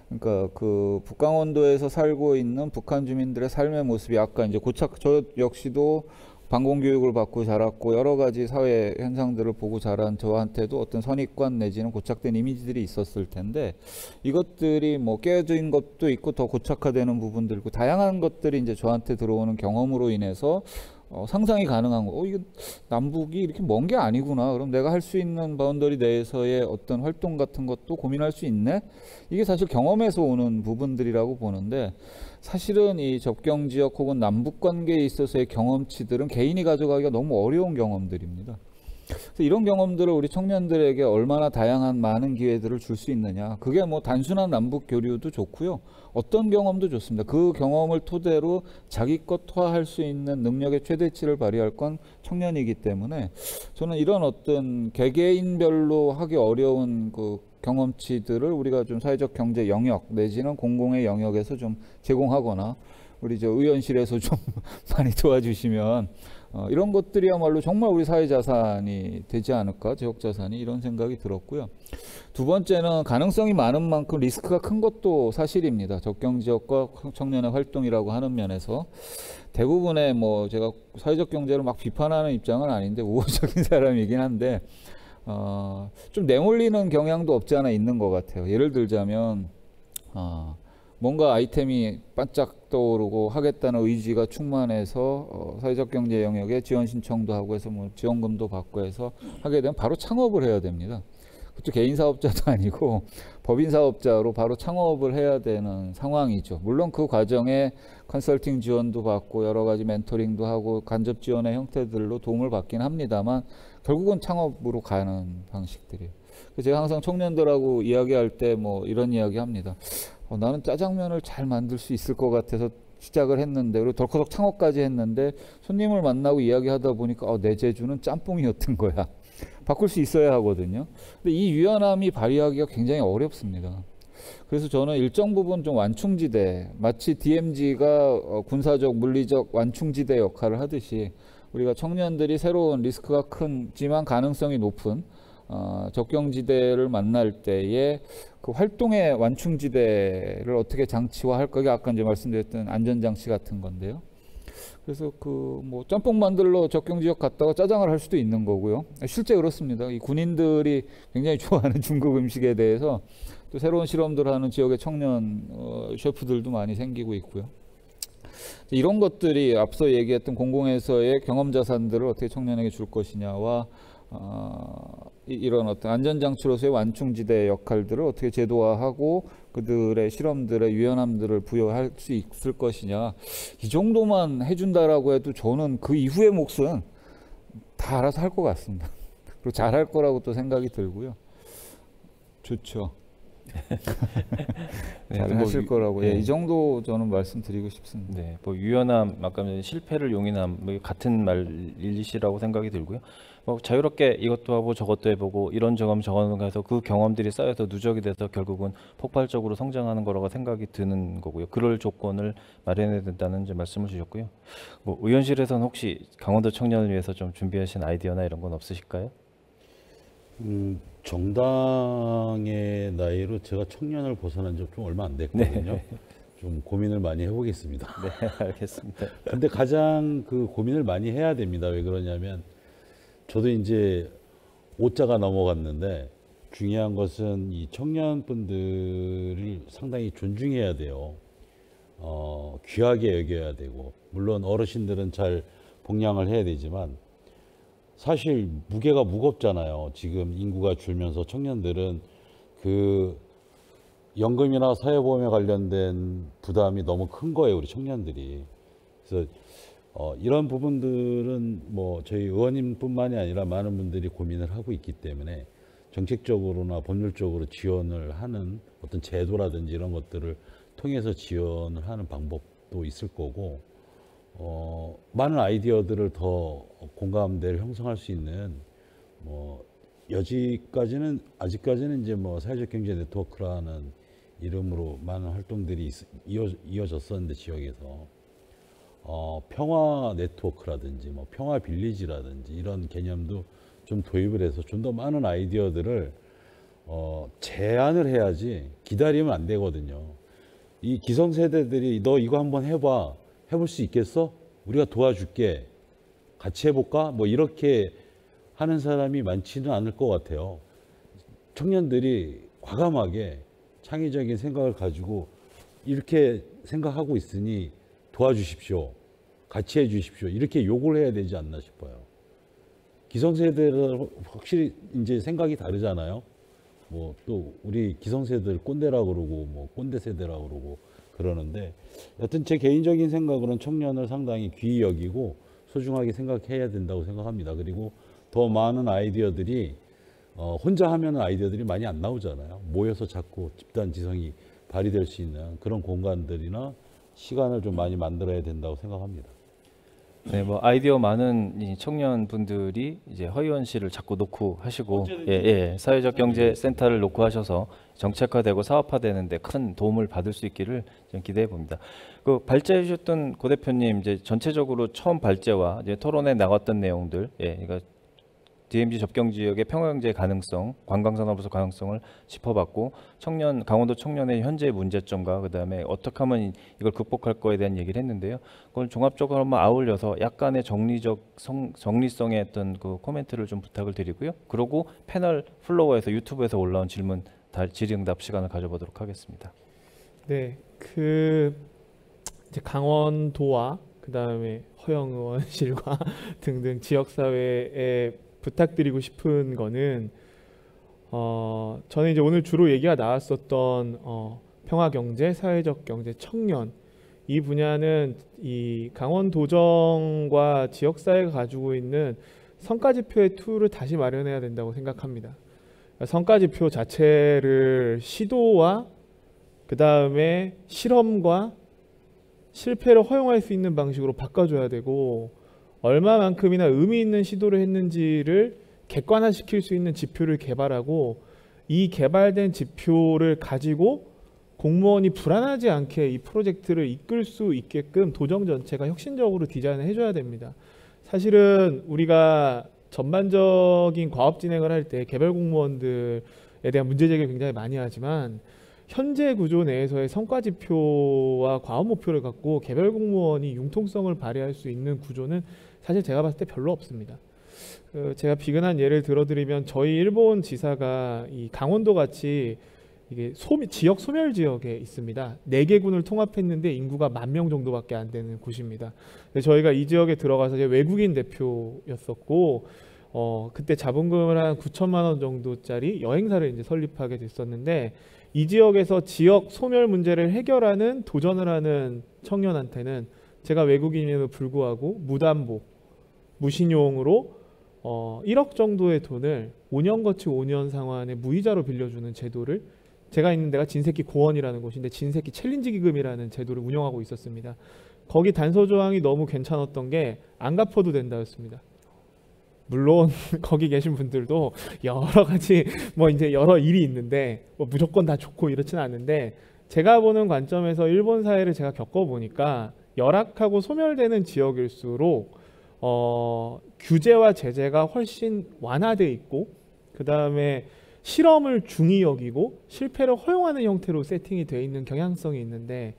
그러니까 그 북강원도에서 살고 있는 북한 주민들의 삶의 모습이 아까 이제 저 역시도 방공교육을 받고 자랐고 여러 가지 사회 현상들을 보고 자란 저한테도 어떤 선입관 내지는 고착된 이미지들이 있었을 텐데, 이것들이 뭐 깨어진 것도 있고 더 고착화되는 부분들 있고 다양한 것들이 이제 저한테 들어오는 경험으로 인해서 상상이 가능한 거. 이게 남북이 이렇게 먼 게 아니구나. 그럼 내가 할 수 있는 바운더리 내에서의 어떤 활동 같은 것도 고민할 수 있네. 이게 사실 경험에서 오는 부분들이라고 보는데, 사실은 이 접경 지역 혹은 남북 관계에 있어서의 경험치들은 개인이 가져가기가 너무 어려운 경험들입니다. 그래서 이런 경험들을 우리 청년들에게 얼마나 다양한 많은 기회들을 줄 수 있느냐. 그게 뭐 단순한 남북 교류도 좋고요. 어떤 경험도 좋습니다. 그 경험을 토대로 자기 것화할 수 있는 능력의 최대치를 발휘할 건 청년이기 때문에, 저는 이런 어떤 개개인별로 하기 어려운 그 경험치들을 우리가 좀 사회적 경제 영역 내지는 공공의 영역에서 좀 제공하거나, 우리 저 의원실에서 좀 많이 도와주시면 이런 것들이야말로 정말 우리 사회 자산이 되지 않을까, 지역 자산이, 이런 생각이 들었고요. 두 번째는 가능성이 많은 만큼 리스크가 큰 것도 사실입니다. 접경 지역과 청년의 활동이라고 하는 면에서 대부분의 뭐 제가 사회적 경제를 막 비판하는 입장은 아닌데 우호적인 사람이긴 한데 좀 내몰리는 경향도 없지 않아 있는 것 같아요. 예를 들자면 뭔가 아이템이 반짝 떠오르고 하겠다는 의지가 충만해서 사회적 경제 영역에 지원 신청도 하고 해서 뭐 지원금도 받고 해서 하게 되면 바로 창업을 해야 됩니다. 그것도 개인 사업자도 아니고 법인 사업자로 바로 창업을 해야 되는 상황이죠. 물론 그 과정에 컨설팅 지원도 받고 여러 가지 멘토링도 하고 간접 지원의 형태들로 도움을 받긴 합니다만 결국은 창업으로 가는 방식들이에요. 제가 항상 청년들하고 이야기할 때 뭐 이런 이야기 합니다. 나는 짜장면을 잘 만들 수 있을 것 같아서 시작을 했는데, 그리고 덜커덕 창업까지 했는데 손님을 만나고 이야기하다 보니까 내 재주는 짬뽕이었던 거야. 바꿀 수 있어야 하거든요. 근데 이 유연함이 발휘하기가 굉장히 어렵습니다. 그래서 저는 일정 부분 좀 완충지대, 마치 DMZ가 군사적, 물리적 완충지대 역할을 하듯이 우리가 청년들이 새로운 리스크가 크지만 가능성이 높은 적경지대를 만날 때에 그 활동의 완충지대를 어떻게 장치화할 거가 아까 이제 말씀드렸던 안전장치 같은 건데요. 그래서 그 뭐 짬뽕 만들러 적경지역 갔다가 짜장을 할 수도 있는 거고요. 실제 그렇습니다. 이 군인들이 굉장히 좋아하는 중국 음식에 대해서 또 새로운 실험들을 하는 지역의 청년 셰프들도 많이 생기고 있고요. 이런 것들이 앞서 얘기했던 공공에서의 경험 자산들을 어떻게 청년에게 줄 것이냐와 이런 어떤 안전장치로서의 완충지대 역할들을 어떻게 제도화하고 그들의 실험들의 유연함들을 부여할 수 있을 것이냐, 이 정도만 해준다라고 해도 저는 그 이후의 몫은 다 알아서 할 것 같습니다. 그리고 잘할 거라고 또 생각이 들고요. 좋죠. 네, 잘 하실 거라고. 이 정도 저는 말씀드리고 싶습니다. 네, 뭐 유연함, 아까 실패를 용인함, 뭐 같은 말일시라고 생각이 들고요. 뭐 자유롭게 이것도 하고 저것도 해보고 이런 경험 저런 해서 그 경험들이 쌓여서 누적이 돼서 결국은 폭발적으로 성장하는 거라고 생각이 드는 거고요. 그럴 조건을 마련해야 된다는 이제 말씀을 주셨고요. 뭐 의원실에서는 혹시 강원도 청년을 위해서 좀 준비하신 아이디어나 이런 건 없으실까요? 정당의 나이로 제가 청년을 벗어난 지 좀 얼마 안 됐거든요. 좀 고민을 많이 해보겠습니다. 네, 알겠습니다. 근데 가장 그 고민을 많이 해야 됩니다. 왜 그러냐면 저도 이제 5자가 넘어갔는데 중요한 것은 이 청년분들을 상당히 존중해야 돼요. 귀하게 여겨야 되고, 물론 어르신들은 잘 복양을 해야 되지만 사실 무게가 무겁잖아요. 지금 인구가 줄면서 청년들은 그 연금이나 사회보험에 관련된 부담이 너무 큰 거예요, 우리 청년들이. 그래서 이런 부분들은 뭐 저희 의원님뿐만이 아니라 많은 분들이 고민을 하고 있기 때문에 정책적으로나 법률적으로 지원을 하는 어떤 제도라든지 이런 것들을 통해서 지원을 하는 방법도 있을 거고, 많은 아이디어들을 더 공감대를 형성할 수 있는 뭐 아직까지는 이제 뭐 사회적 경제 네트워크라는 이름으로 많은 활동들이 이어졌었는데 지역에서 평화 네트워크라든지 뭐 평화 빌리지라든지 이런 개념도 좀 도입을 해서 좀 더 많은 아이디어들을 제안을 해야지 기다리면 안 되거든요. 이 기성세대들이 너 이거 한번 해봐. 해볼 수 있겠어? 우리가 도와줄게. 같이 해볼까? 뭐 이렇게 하는 사람이 많지는 않을 것 같아요. 청년들이 과감하게 창의적인 생각을 가지고 이렇게 생각하고 있으니 도와주십시오. 같이 해주십시오. 이렇게 요구를 해야 되지 않나 싶어요. 기성세대는 확실히 이제 생각이 다르잖아요. 뭐 또 우리 기성세대를 꼰대라고 그러고 뭐 꼰대 세대라고 그러고 그러는데, 여튼 제 개인적인 생각으로는 청년을 상당히 귀히 여기고 소중하게 생각해야 된다고 생각합니다. 그리고 더 많은 아이디어들이 혼자 하면은 아이디어들이 많이 안 나오잖아요. 모여서 자꾸 집단 지성이 발휘될 수 있는 그런 공간들이나 시간을 좀 많이 만들어야 된다고 생각합니다. 네, 뭐 아이디어 많은 이 청년분들이 이제 허의원실을 자꾸 놓고 하시고, 사회적 경제 센터를 놓고 하셔서 정책화되고 사업화되는데 큰 도움을 받을 수 있기를 좀 기대해 봅니다. 그 발제해 주셨던 고 대표님 이제 전체적으로 처음 발제와 이제 토론에 나갔던 내용들, 그러니까 DMZ 접경 지역의 평화경제 가능성, 관광산업으로서 가능성을 짚어봤고, 강원도 청년의 현재 문제점과 그다음에 어떻게 하면 이걸 극복할 거에 대한 얘기를 했는데요. 그걸 종합적으로 한번 아울러서 약간의 정리성의 어떤 그 코멘트를 좀 부탁을 드리고요. 그리고 패널 플로어에서 유튜브에서 올라온 질문 질의응답 시간을 가져보도록 하겠습니다. 네, 이제 강원도와 그다음에 허영 의원실과 등등 지역 사회에 부탁드리고 싶은 거는 저는 이제 오늘 주로 얘기가 나왔었던 평화 경제, 사회적 경제, 청년, 이 분야는 이 강원도정과 지역 사회가 가지고 있는 성과지표의 툴을 다시 마련해야 된다고 생각합니다. 성과지표 자체를 시도와 그다음에 실험과 실패를 허용할 수 있는 방식으로 바꿔줘야 되고, 얼마만큼이나 의미 있는 시도를 했는지를 객관화시킬 수 있는 지표를 개발하고 이 개발된 지표를 가지고 공무원이 불안하지 않게 이 프로젝트를 이끌 수 있게끔 도정 전체가 혁신적으로 디자인을 해줘야 됩니다. 사실은 우리가 전반적인 과업 진행을 할 때 개발 공무원들에 대한 문제 제기를 굉장히 많이 하지만 현재 구조 내에서의 성과 지표와 과업 목표를 갖고 개발 공무원이 융통성을 발휘할 수 있는 구조는 사실 제가 봤을 때 별로 없습니다. 제가 비근한 예를 들어드리면 저희 일본 지사가 이 강원도 같이 이게 지역 소멸 지역에 있습니다. 4개 군을 통합했는데 인구가 10,000명 정도밖에 안 되는 곳입니다. 저희가 이 지역에 들어가서 외국인 대표였었고 그때 자본금을 한 9천만 원 정도짜리 여행사를 이제 설립하게 됐었는데 이 지역에서 지역 소멸 문제를 해결하는 도전을 하는 청년한테는 제가 외국인임에도 불구하고 무담보, 무신용으로 1억 정도의 돈을 5년 거치 5년 상환에 무이자로 빌려주는 제도를 제가 있는 데가 진세키 고원이라는 곳인데 진세키 챌린지 기금이라는 제도를 운영하고 있었습니다. 거기 단서 조항이 너무 괜찮았던 게 안 갚아도 된다였습니다. 물론 거기 계신 분들도 여러 가지 이제 여러 일이 있는데 무조건 다 좋고 이렇지는 않은데 제가 보는 관점에서 일본 사회를 제가 겪어보니까 열악하고 소멸되는 지역일수록 규제와 제재가 훨씬 완화돼 있고 그 다음에 실험을 중히 여기고 실패를 허용하는 형태로 세팅이 되어 있는 경향성이 있는데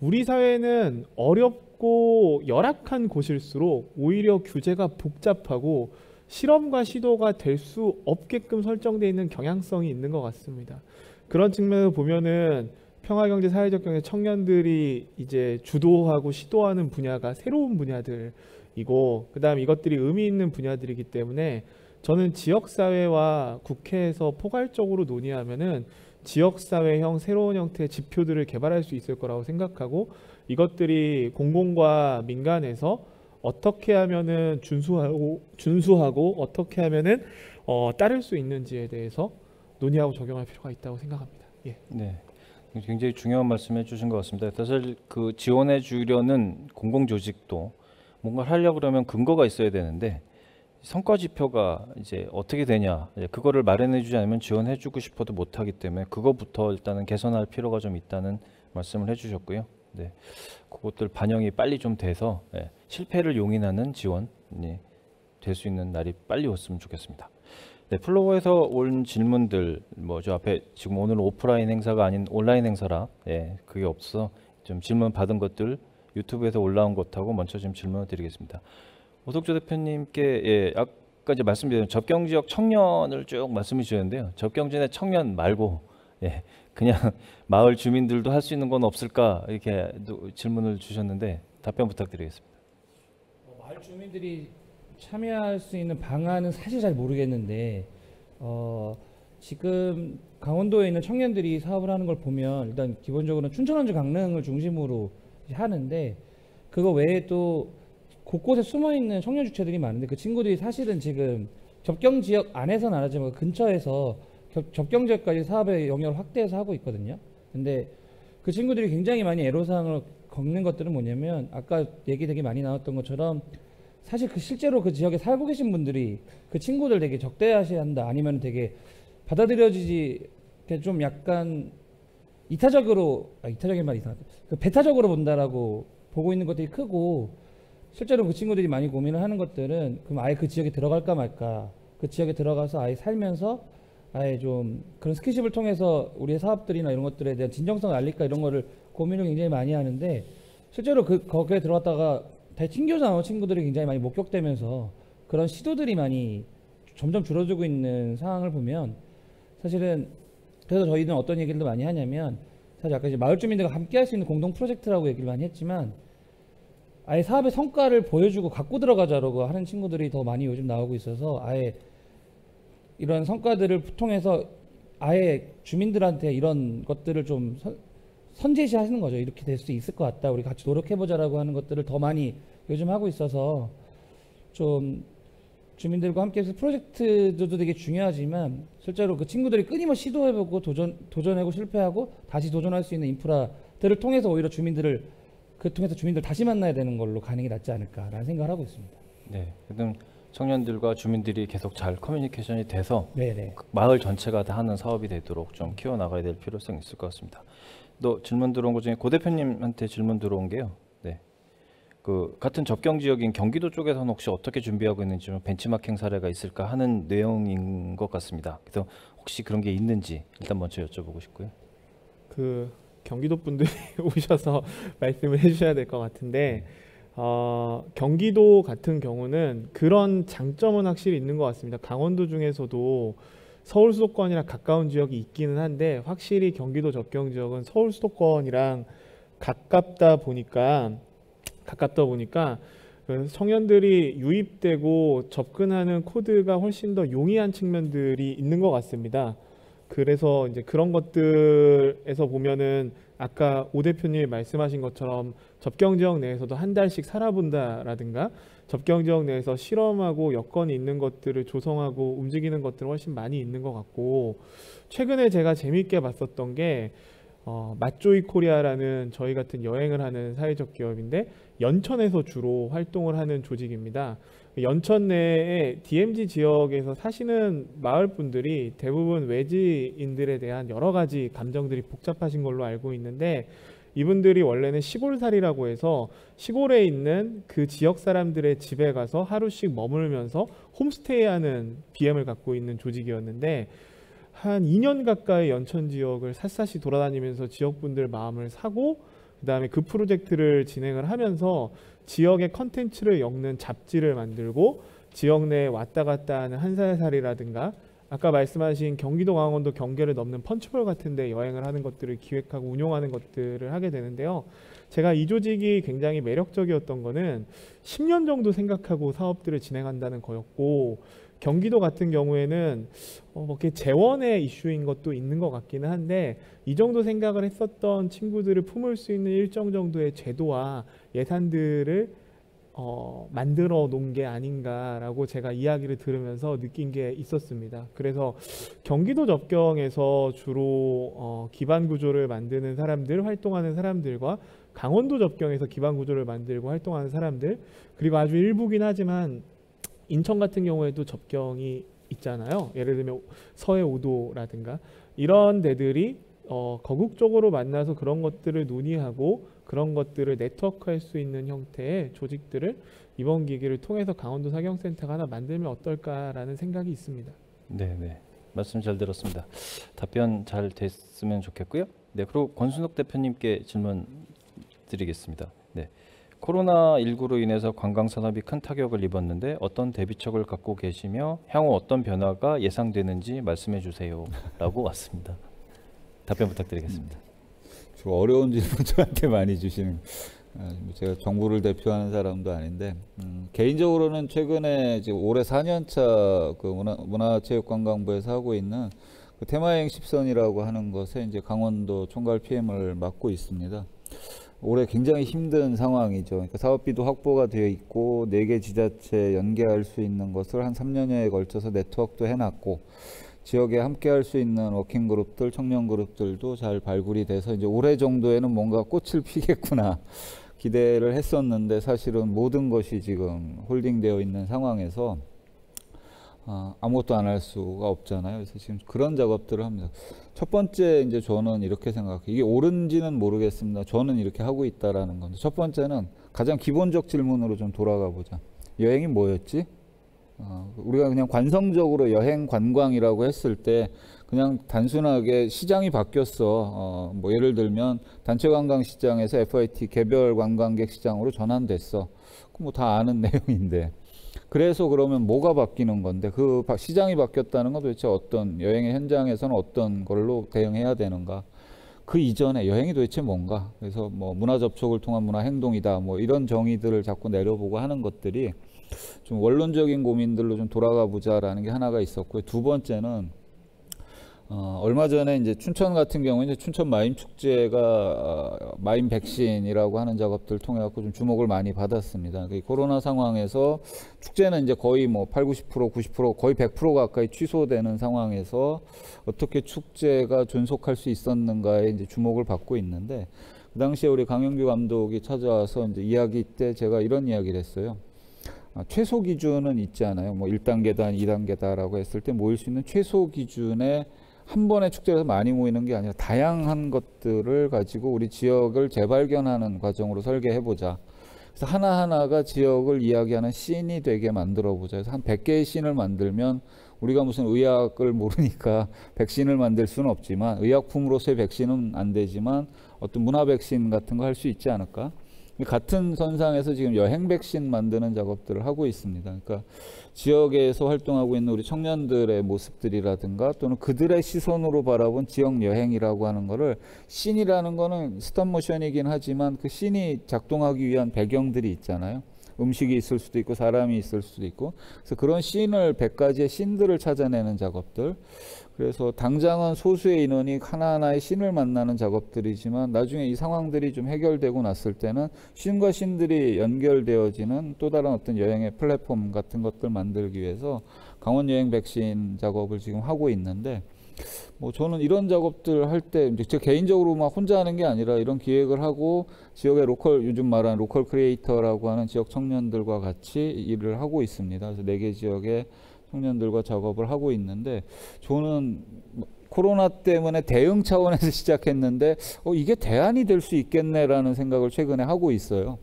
우리 사회는 어렵고 열악한 곳일수록 오히려 규제가 복잡하고 실험과 시도가 될 수 없게끔 설정되어 있는 경향성이 있는 것 같습니다. 그런 측면에서 보면은 평화경제, 사회적 경제 청년들이 이제 주도하고 시도하는 분야가 새로운 분야들이고 그다음 이것들이 의미 있는 분야들이기 때문에 저는 지역사회와 국회에서 포괄적으로 논의하면은 지역사회형 새로운 형태의 지표들을 개발할 수 있을 거라고 생각하고 이것들이 공공과 민간에서 어떻게 하면은 준수하고 어떻게 하면은 따를 수 있는지에 대해서 논의하고 적용할 필요가 있다고 생각합니다. 예. 네, 굉장히 중요한 말씀해 주신 것 같습니다. 사실 그 지원해 주려는 공공조직도 뭔가 하려고 그러면 근거가 있어야 되는데 성과 지표가 이제 어떻게 되냐 그거를 마련해 주지 않으면 지원해 주고 싶어도 못하기 때문에 그거부터 일단은 개선할 필요가 좀 있다는 말씀을 해주셨고요. 네, 그것들 반영이 빨리 좀 돼서 실패를 용인하는 지원이 될 수 있는 날이 빨리 왔으면 좋겠습니다. 네, 플로어에서 온 질문들 저 앞에 지금 오늘 오프라인 행사가 아닌 온라인 행사라 그게 없어 좀 질문 받은 것들 유튜브에서 올라온 것하고 먼저 좀 질문을 드리겠습니다. 오석조 대표님께 아까 이제 말씀드린 접경지역 청년을 쭉 말씀해 주셨는데요. 접경지대 청년 말고 그냥 마을 주민들도 할 수 있는 건 없을까 이렇게 질문을 주셨는데 답변 부탁드리겠습니다. 마을 주민들이 참여할 수 있는 방안은 사실 잘 모르겠는데 지금 강원도에 있는 청년들이 사업을 하는 걸 보면 일단 기본적으로는 춘천, 원주, 강릉을 중심으로 하는데 그거 외에 또 곳곳에 숨어있는 청년 주체들이 많은데 그 친구들이 사실은 지금 접경 지역 안에서는 안 하지만 근처에서 접경 지역까지 사업의 영역을 확대해서 하고 있거든요. 근데 그 친구들이 굉장히 많이 애로사항을 겪는 것들은 뭐냐면 아까 얘기 되게 많이 나왔던 것처럼 사실 실제로 그 지역에 살고 계신 분들이 그 친구들 되게 적대하셔야 한다 아니면 되게 받아들여지지 좀 약간 이타적인 말이 이상하다. 배타적으로 본다라고 보고 있는 것들이 크고 실제로 그 친구들이 많이 고민을 하는 것들은 그럼 아예 그 지역에 들어갈까 말까 그 지역에 들어가서 아예 살면서 아예 좀 그런 스킨십을 통해서 우리의 사업들이나 이런 것들에 대한 진정성을 알릴까 이런 거를 고민을 굉장히 많이 하는데 실제로 거기에 들어갔다가 다 튕겨져 나온 친구들이 굉장히 많이 목격되면서 그런 시도들이 많이 점점 줄어들고 있는 상황을 보면 사실은 그래서 저희는 어떤 얘기를 많이 하냐면 사실 아까 이제 마을 주민들과 함께 할 수 있는 공동 프로젝트라고 얘기를 많이 했지만 아예 사업의 성과를 보여주고 갖고 들어가자라고 하는 친구들이 더 많이 요즘 나오고 있어서 아예 이런 성과들을 통해서 아예 주민들한테 이런 것들을 좀 선제시하시는 거죠. 이렇게 될 수 있을 것 같다. 우리 같이 노력해보자라고 하는 것들을 더 많이 요즘 하고 있어서 좀 주민들과 함께 해서 프로젝트도 되게 중요하지만 실제로 그 친구들이 끊임없이 시도해보고 도전하고 실패하고 다시 도전할 수 있는 인프라들을 통해서 오히려 주민들 다시 만나야 되는 걸로 가는 게 낫지 않을까라는 생각을 하고 있습니다. 네, 그럼 청년들과 주민들이 계속 잘 커뮤니케이션이 돼서 네네. 마을 전체가 다 하는 사업이 되도록 좀 키워나가야 될 필요성이 있을 것 같습니다. 또 질문 들어온 것 중에 고 대표님한테 질문 들어온 게요. 네. 그 같은 접경 지역인 경기도 쪽에서는 혹시 어떻게 준비하고 있는지 좀 벤치마킹 사례가 있을까 하는 내용인 것 같습니다. 그래서 혹시 그런 게 있는지 일단 먼저 여쭤보고 싶고요. 그 경기도 분들이 오셔서 말씀을 해주셔야 될 것 같은데 경기도 같은 경우는 그런 장점은 확실히 있는 것 같습니다. 강원도 중에서도 서울 수도권이랑 가까운 지역이 있기는 한데 확실히 경기도 접경 지역은 서울 수도권이랑 가깝다 보니까 그 청년들이 유입되고 접근하는 코드가 훨씬 더 용이한 측면들이 있는 것 같습니다. 그래서 이제 그런 것들에서 보면은 아까 오 대표님이 말씀하신 것처럼 접경 지역 내에서도 한 달씩 살아본다라든가 접경 지역 내에서 실험하고 여건이 있는 것들을 조성하고 움직이는 것들은 훨씬 많이 있는 것 같고, 최근에 제가 재미있게 봤었던 게 맛조이 코리아라는 저희 같은 여행을 하는 사회적 기업인데 연천에서 주로 활동을 하는 조직입니다. 연천 내에 DMZ 지역에서 사시는 마을 분들이 대부분 외지인들에 대한 여러 가지 감정들이 복잡하신 걸로 알고 있는데, 이분들이 원래는 시골살이라고 해서 시골에 있는 그 지역 사람들의 집에 가서 하루씩 머물면서 홈스테이 하는 BM을 갖고 있는 조직이었는데, 한 2년 가까이 연천 지역을 샅샅이 돌아다니면서 지역분들 마음을 사고, 그 다음에 그 프로젝트를 진행을 하면서 지역의 컨텐츠를 엮는 잡지를 만들고 지역 내에 왔다 갔다 하는 한살살이라든가 아까 말씀하신 경기도 강원도 경계를 넘는 펀치볼 같은 데 여행을 하는 것들을 기획하고 운용하는 것들을 하게 되는데요. 제가 이 조직이 굉장히 매력적이었던 거는 10년 정도 생각하고 사업들을 진행한다는 거였고, 경기도 같은 경우에는 이렇게 재원의 이슈인 것도 있는 것 같기는 한데 이 정도 생각을 했었던 친구들을 품을 수 있는 일정 정도의 제도와 예산들을 만들어 놓은 게 아닌가라고 제가 이야기를 들으면서 느낀 게 있었습니다. 그래서 경기도 접경에서 주로 기반 구조를 만드는 사람들, 활동하는 사람들과 강원도 접경에서 기반 구조를 만들고 활동하는 사람들, 그리고 아주 일부긴 하지만 인천 같은 경우에도 접경이 있잖아요. 예를 들면 서해 5도라든가 이런 데들이 거국적으로 만나서 그런 것들을 논의하고 그런 것들을 네트워크할 수 있는 형태의 조직들을 이번 기기를 통해서 강원도 사경센터가 하나 만들면 어떨까라는 생각이 있습니다. 네. 말씀 잘 들었습니다. 답변 잘 됐으면 좋겠고요. 네, 그리고 권순욱 대표님께 질문 드리겠습니다. 네. 코로나19로 인해서 관광산업이 큰 타격을 입었는데 어떤 대비책을 갖고 계시며 향후 어떤 변화가 예상되는지 말씀해 주세요 라고 왔습니다. 답변 부탁드리겠습니다. 주로 어려운 질문 저한테 많이 주시는, 제가 정부를 대표하는 사람도 아닌데, 개인적으로는 최근에 지금 올해 4년차 그 문화체육관광부에서 하고 있는 그 테마여행 10선이라고 하는 것에 이제 강원도 총괄 PM을 맡고 있습니다. 올해 굉장히 힘든 상황이죠. 그러니까 사업비도 확보가 되어 있고 4개 지자체 연계할 수 있는 것을 한 3년여에 걸쳐서 네트워크도 해놨고 지역에 함께 할 수 있는 워킹 그룹들, 청년 그룹들도 잘 발굴이 돼서 이제 올해 정도에는 뭔가 꽃을 피겠구나 기대를 했었는데 사실은 모든 것이 지금 홀딩되어 있는 상황에서 아무것도 안 할 수가 없잖아요. 그래서 지금 그런 작업들을 합니다. 첫 번째 이제 저는 이렇게 생각해요. 이게 옳은지는 모르겠습니다. 저는 이렇게 하고 있다라는 건데, 첫 번째는 가장 기본적 질문으로 좀 돌아가 보자. 여행이 뭐였지? 우리가 그냥 관성적으로 여행 관광이라고 했을 때 그냥 단순하게 시장이 바뀌었어. 뭐 예를 들면 단체 관광 시장에서 FIT 개별 관광객 시장으로 전환됐어. 뭐 다 아는 내용인데. 그래서 그러면 뭐가 바뀌는 건데, 그 시장이 바뀌었다는 건 도대체 어떤 여행의 현장에서는 어떤 걸로 대응해야 되는가? 그 이전에 여행이 도대체 뭔가? 그래서 뭐 문화 접촉을 통한 문화 행동이다. 뭐 이런 정의들을 자꾸 내려보고 하는 것들이 좀 원론적인 고민들로 좀 돌아가 보자라는 게 하나가 있었고요. 두 번째는 얼마 전에 이제 춘천 같은 경우는 춘천 마임 축제가 마임 백신이라고 하는 작업들을 통해 갖고 좀 주목을 많이 받았습니다. 코로나 상황에서 축제는 이제 거의 뭐 80, 90%, 거의 100% 가까이 취소되는 상황에서 어떻게 축제가 존속할 수 있었는가에 이제 주목을 받고 있는데, 그 당시에 우리 강영규 감독이 찾아와서 이제 이야기 때 제가 이런 이야기를 했어요. 최소 기준은 있잖아요. 뭐 1단계다, 2단계다라고 했을 때 모일 수 있는 최소 기준에 한 번에 축제에서 많이 모이는 게 아니라 다양한 것들을 가지고 우리 지역을 재발견하는 과정으로 설계해보자. 그래서 하나하나가 지역을 이야기하는 씬이 되게 만들어보자. 그래서 한 100개의 씬을 만들면 우리가 무슨 의학을 모르니까 백신을 만들 수는 없지만, 의약품으로서의 백신은 안 되지만 어떤 문화 백신 같은 거 할 수 있지 않을까? 같은 선상에서 지금 여행 백신 만드는 작업들을 하고 있습니다. 그러니까 지역에서 활동하고 있는 우리 청년들의 모습들이라든가 또는 그들의 시선으로 바라본 지역 여행이라고 하는 거를, 씬이라는 거는 스톱모션이긴 하지만 그 씬이 작동하기 위한 배경들이 있잖아요. 음식이 있을 수도 있고 사람이 있을 수도 있고, 그래서 그런 씬을 100가지의 씬들을 찾아내는 작업들. 그래서 당장은 소수의 인원이 하나하나의 씬을 만나는 작업들이지만 나중에 이 상황들이 좀 해결되고 났을 때는 씬과 씬들이 연결되어지는 또 다른 어떤 여행의 플랫폼 같은 것들 만들기 위해서 강원 여행 백신 작업을 지금 하고 있는데, 뭐 저는 이런 작업들 할 때 제 개인적으로 막 혼자 하는 게 아니라 이런 기획을 하고 지역의 로컬, 요즘 말하는 로컬 크리에이터라고 하는 지역 청년들과 같이 일을 하고 있습니다. 그래서 4개 지역의 청년들과 작업을 하고 있는데, 저는 코로나 때문에 대응 차원에서 시작했는데 이게 대안이 될 수 있겠네라는 생각을 최근에 하고 있어요.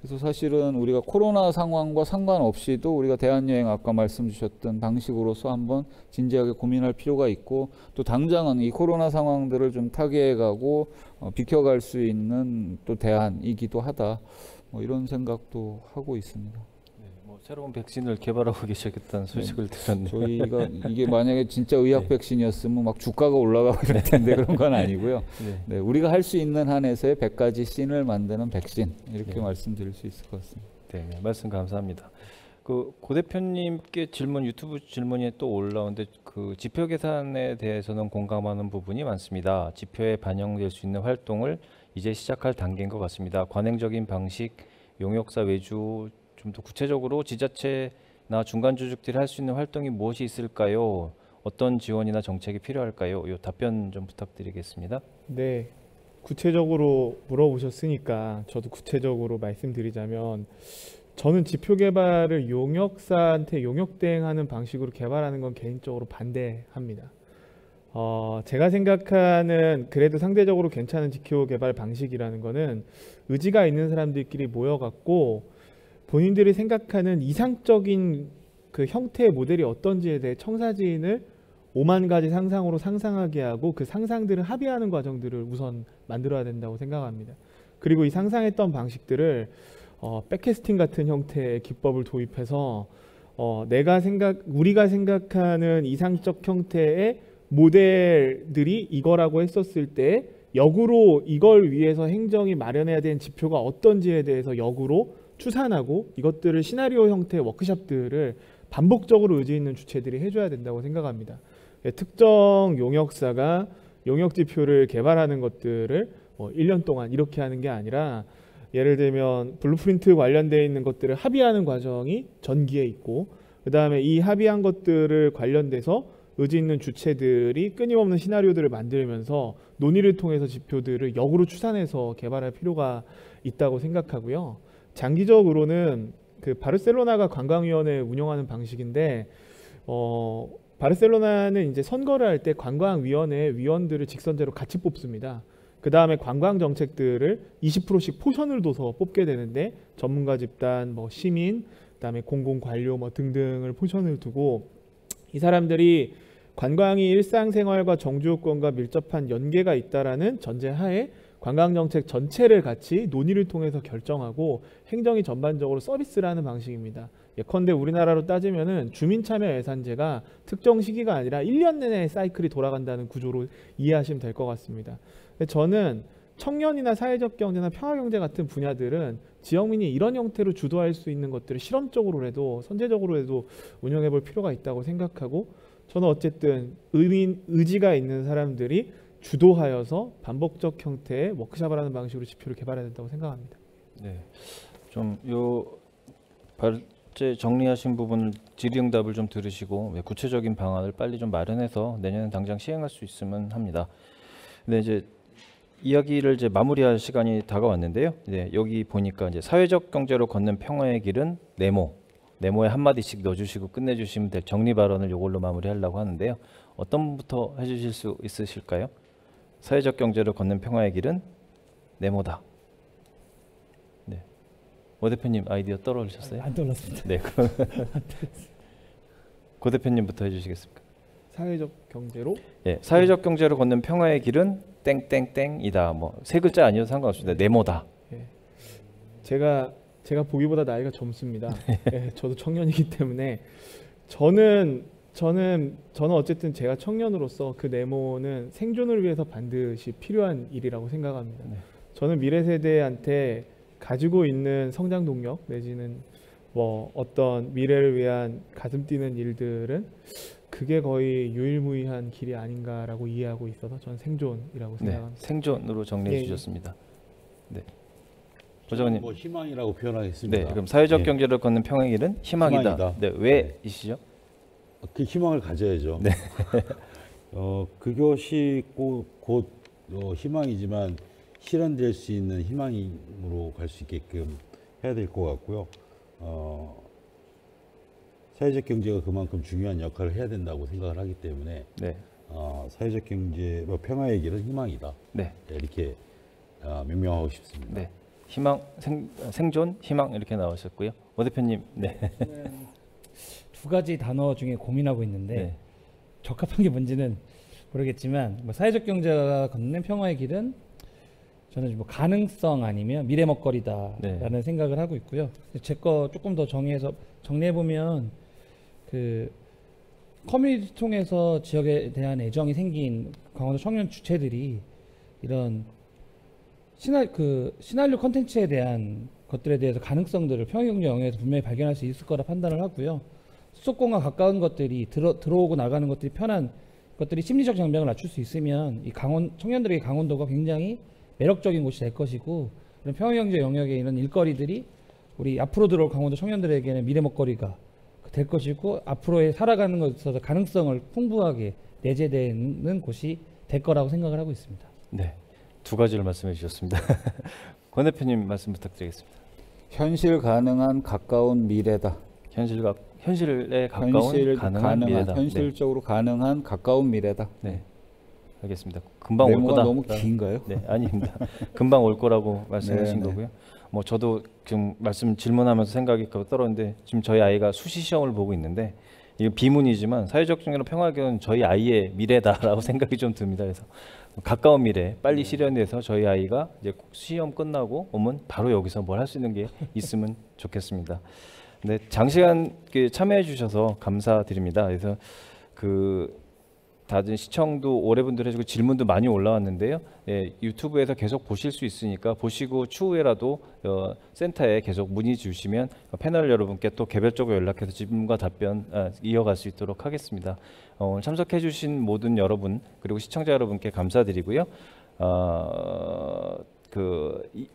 그래서 사실은 우리가 코로나 상황과 상관없이도 우리가 대한여행 아까 말씀 주셨던 방식으로서 한번 진지하게 고민할 필요가 있고, 또 당장은 이 코로나 상황들을 좀 타개해가고 비켜갈 수 있는 또 대안이기도 하다, 뭐 이런 생각도 하고 있습니다. 뭐 새로운 백신을 개발하고 계시겠다는 소식을 들었네요. 저희가 이게 만약에 진짜 의학 백신이었으면 막 주가가 올라가고 이럴 텐데 그런 건 아니고요. 네, 우리가 할 수 있는 한에서의 100가지 씬을 만드는 백신, 이렇게 말씀드릴 수 있을 것 같습니다. 네, 말씀 감사합니다. 고 대표님께 유튜브 질문이 또 올라오는데, 그 지표 계산에 대해서는 공감하는 부분이 많습니다. 지표에 반영될 수 있는 활동을 이제 시작할 단계인 것 같습니다. 관행적인 방식, 용역사 외주, 좀 더 구체적으로 지자체나 중간 조직들이 할 수 있는 활동이 무엇이 있을까요? 어떤 지원이나 정책이 필요할까요? 이 답변 좀 부탁드리겠습니다. 네, 구체적으로 물어보셨으니까 저도 구체적으로 말씀드리자면, 저는 지표 개발을 용역사한테 용역 대행하는 방식으로 개발하는 건 개인적으로 반대합니다. 제가 생각하는 그래도 상대적으로 괜찮은 지표 개발 방식이라는 거는 의지가 있는 사람들끼리 모여갖고 본인들이 생각하는 이상적인 그 형태의 모델이 어떤지에 대해 청사진을 5만 가지 상상으로 상상하게 하고 그 상상들을 합의하는 과정들을 우선 만들어야 된다고 생각합니다. 그리고 이 상상했던 방식들을 백캐스팅 같은 형태의 기법을 도입해서 우리가 생각하는 이상적 형태의 모델들이 이거라고 했었을 때 역으로 이걸 위해서 행정이 마련해야 되는 지표가 어떤지에 대해서 역으로 추산하고, 이것들을 시나리오 형태의 워크숍들을 반복적으로 의지 있는 주체들이 해줘야 된다고 생각합니다. 특정 용역사가 용역지표를 개발하는 것들을 1년 동안 이렇게 하는 게 아니라, 예를 들면 블루프린트 관련되어 있는 것들을 합의하는 과정이 전기에 있고, 그 다음에 이 합의한 것들을 관련돼서 의지 있는 주체들이 끊임없는 시나리오들을 만들면서 논의를 통해서 지표들을 역으로 추산해서 개발할 필요가 있다고 생각하고요. 장기적으로는 그 바르셀로나가 관광위원회 운영하는 방식인데, 바르셀로나는 이제 선거를 할 때 관광위원회 위원들을 직선제로 같이 뽑습니다. 그 다음에 관광 정책들을 20%씩 포션을 둬서 뽑게 되는데, 전문가 집단, 시민, 그다음에 공공 관료 등등을 포션을 두고, 이 사람들이 관광이 일상생활과 정주요건과 밀접한 연계가 있다라는 전제하에 관광정책 전체를 같이 논의를 통해서 결정하고 행정이 전반적으로 서비스를 하는 방식입니다. 예컨대 우리나라로 따지면은 주민참여 예산제가 특정 시기가 아니라 1년 내내 사이클이 돌아간다는 구조로 이해하시면 될 것 같습니다. 저는 청년이나 사회적 경제나 평화경제 같은 분야들은 지역민이 이런 형태로 주도할 수 있는 것들을 실험적으로라도 선제적으로라도 운영해 볼 필요가 있다고 생각하고, 저는 어쨌든 의지가 있는 사람들이 주도하여서 반복적 형태의 워크숍을 하는 방식으로 지표를 개발해야 된다고 생각합니다. 네, 좀 발제 정리하신 부분을 질의응답을 좀 들으시고 구체적인 방안을 빨리 좀 마련해서 내년에 당장 시행할 수 있으면 합니다. 근데 이제 이야기를 마무리할 시간이 다가왔는데요. 여기 보니까 사회적 경제로 걷는 평화의 길은 네모, 네모에 한 마디씩 넣어주시고 끝내주시면 될 정리 발언을 이걸로 마무리하려고 하는데요. 어떤 분부터 해주실 수 있으실까요? 사회적 경제로 걷는 평화의 길은 네모다. 네, 오 대표님 아이디어 떨어지셨어요? 안 떠올랐습니다. 네, 그럼 고 대표님부터 해주시겠습니까? 사회적 경제로 예, 사회적 경제로 걷는 평화의 길은 땡땡땡이다. 뭐 세 글자 아니어도 상관없습니다. 네모다. 제가 보기보다 나이가 젊습니다. 예, 저도 청년이기 때문에 저는 어쨌든 제가 청년으로서 그 네모는 생존을 위해서 반드시 필요한 일이라고 생각합니다. 네. 저는 미래 세대한테 가지고 있는 성장 동력 내지는 뭐 어떤 미래를 위한 가슴 뛰는 일들은 그게 거의 유일무이한 길이 아닌가라고 이해하고 있어서 저는 생존이라고 네, 생각합니다. 생존으로 정리해 예, 예. 주셨습니다. 네, 저는 보좌관님. 뭐 희망이라고 표현하겠습니다. 네, 그럼 사회적 예. 경제로 걷는 평화의 길은 희망이다. 희망이다. 네, 왜이시죠? 그 희망을 가져야죠. 네. 그것이 곧 희망이지만 실현될 수 있는 희망으로 갈 수 있게끔 해야 될 것 같고요. 사회적 경제가 그만큼 중요한 역할을 해야 된다고 생각을 하기 때문에 네, 사회적 경제 평화의 길은 희망이다. 네, 이렇게 명명하고 싶습니다. 네. 희망, 생존, 희망 이렇게 나오셨고요. 오 대표님, 네, 두 가지 단어 중에 고민하고 있는데 네, 적합한 게 뭔지는 모르겠지만 뭐 사회적 경제가 걷는 평화의 길은 저는 뭐 가능성 아니면 미래 먹거리다라는 네. 생각을 하고 있고요. 제 거 조금 더 정리해 보면 그 커뮤니티 통해서 지역에 대한 애정이 생긴 강원도 청년 주체들이 이런 시나리오 컨텐츠에 대한 것들에 대해서 가능성들을 평화경제 영역에서 분명히 발견할 수 있을 거라 판단을 하고요. 수도권과 가까운 것들이 들어오고 나가는 것들이 편한 것들이 심리적 장벽을 낮출 수 있으면 이 청년들에게 강원도가 굉장히 매력적인 곳이 될 것이고 그런 평화경제 영역에 이런 일거리들이 우리 앞으로 들어올 강원도 청년들에게는 미래 먹거리가 될 것이고 앞으로의 살아가는 것에 있어서 가능성을 풍부하게 내재되는 곳이 될 거라고 생각을 하고 있습니다. 네. 두 가지를 말씀해 주셨습니다. 권 대표님 말씀 부탁드리겠습니다. 현실 가능한 가까운 미래다. 현실에 가까운 가능한 미래다. 현실적으로 가능한 가까운 미래다. 네, 알겠습니다. 금방 올 네모가 거다. 너무 긴가요? 네, 아닙니다. 금방 올 거라고 말씀하신 네, 네. 거고요. 뭐 저도 지금 질문하면서 생각이 떨었는데 지금 저희 아이가 수시 시험을 보고 있는데 이거 비문이지만 사회적 경제로 평화교는 저희 아이의 미래다라고 생각이 좀 듭니다. 그래서 가까운 미래 빨리 실현돼서 저희 아이가 이제 시험 끝나고 오면 바로 여기서 뭘 할 수 있는 게 있으면 좋겠습니다. 네, 장시간 참여해 주셔서 감사드립니다. 그래서 다들 시청도 오래 분들 해주고 질문도 많이 올라왔는데요. 예, 유튜브에서 계속 보실 수 있으니까 보시고 추후에라도 센터에 계속 문의 주시면 패널 여러분께 또 개별적으로 연락해서 질문과 답변 이어갈 수 있도록 하겠습니다. 오늘 참석해 주신 모든 여러분 그리고 시청자 여러분께 감사드리고요.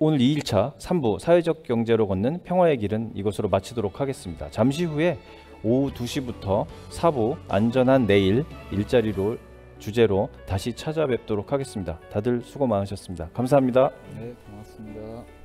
오늘 2일차 3부 사회적 경제로 걷는 평화의 길은 이것으로 마치도록 하겠습니다. 잠시 후에 오후 2시부터 4부 안전한 내일 일자리로 주제로 다시 찾아뵙도록 하겠습니다. 다들 수고 많으셨습니다. 감사합니다. 네, 고맙습니다.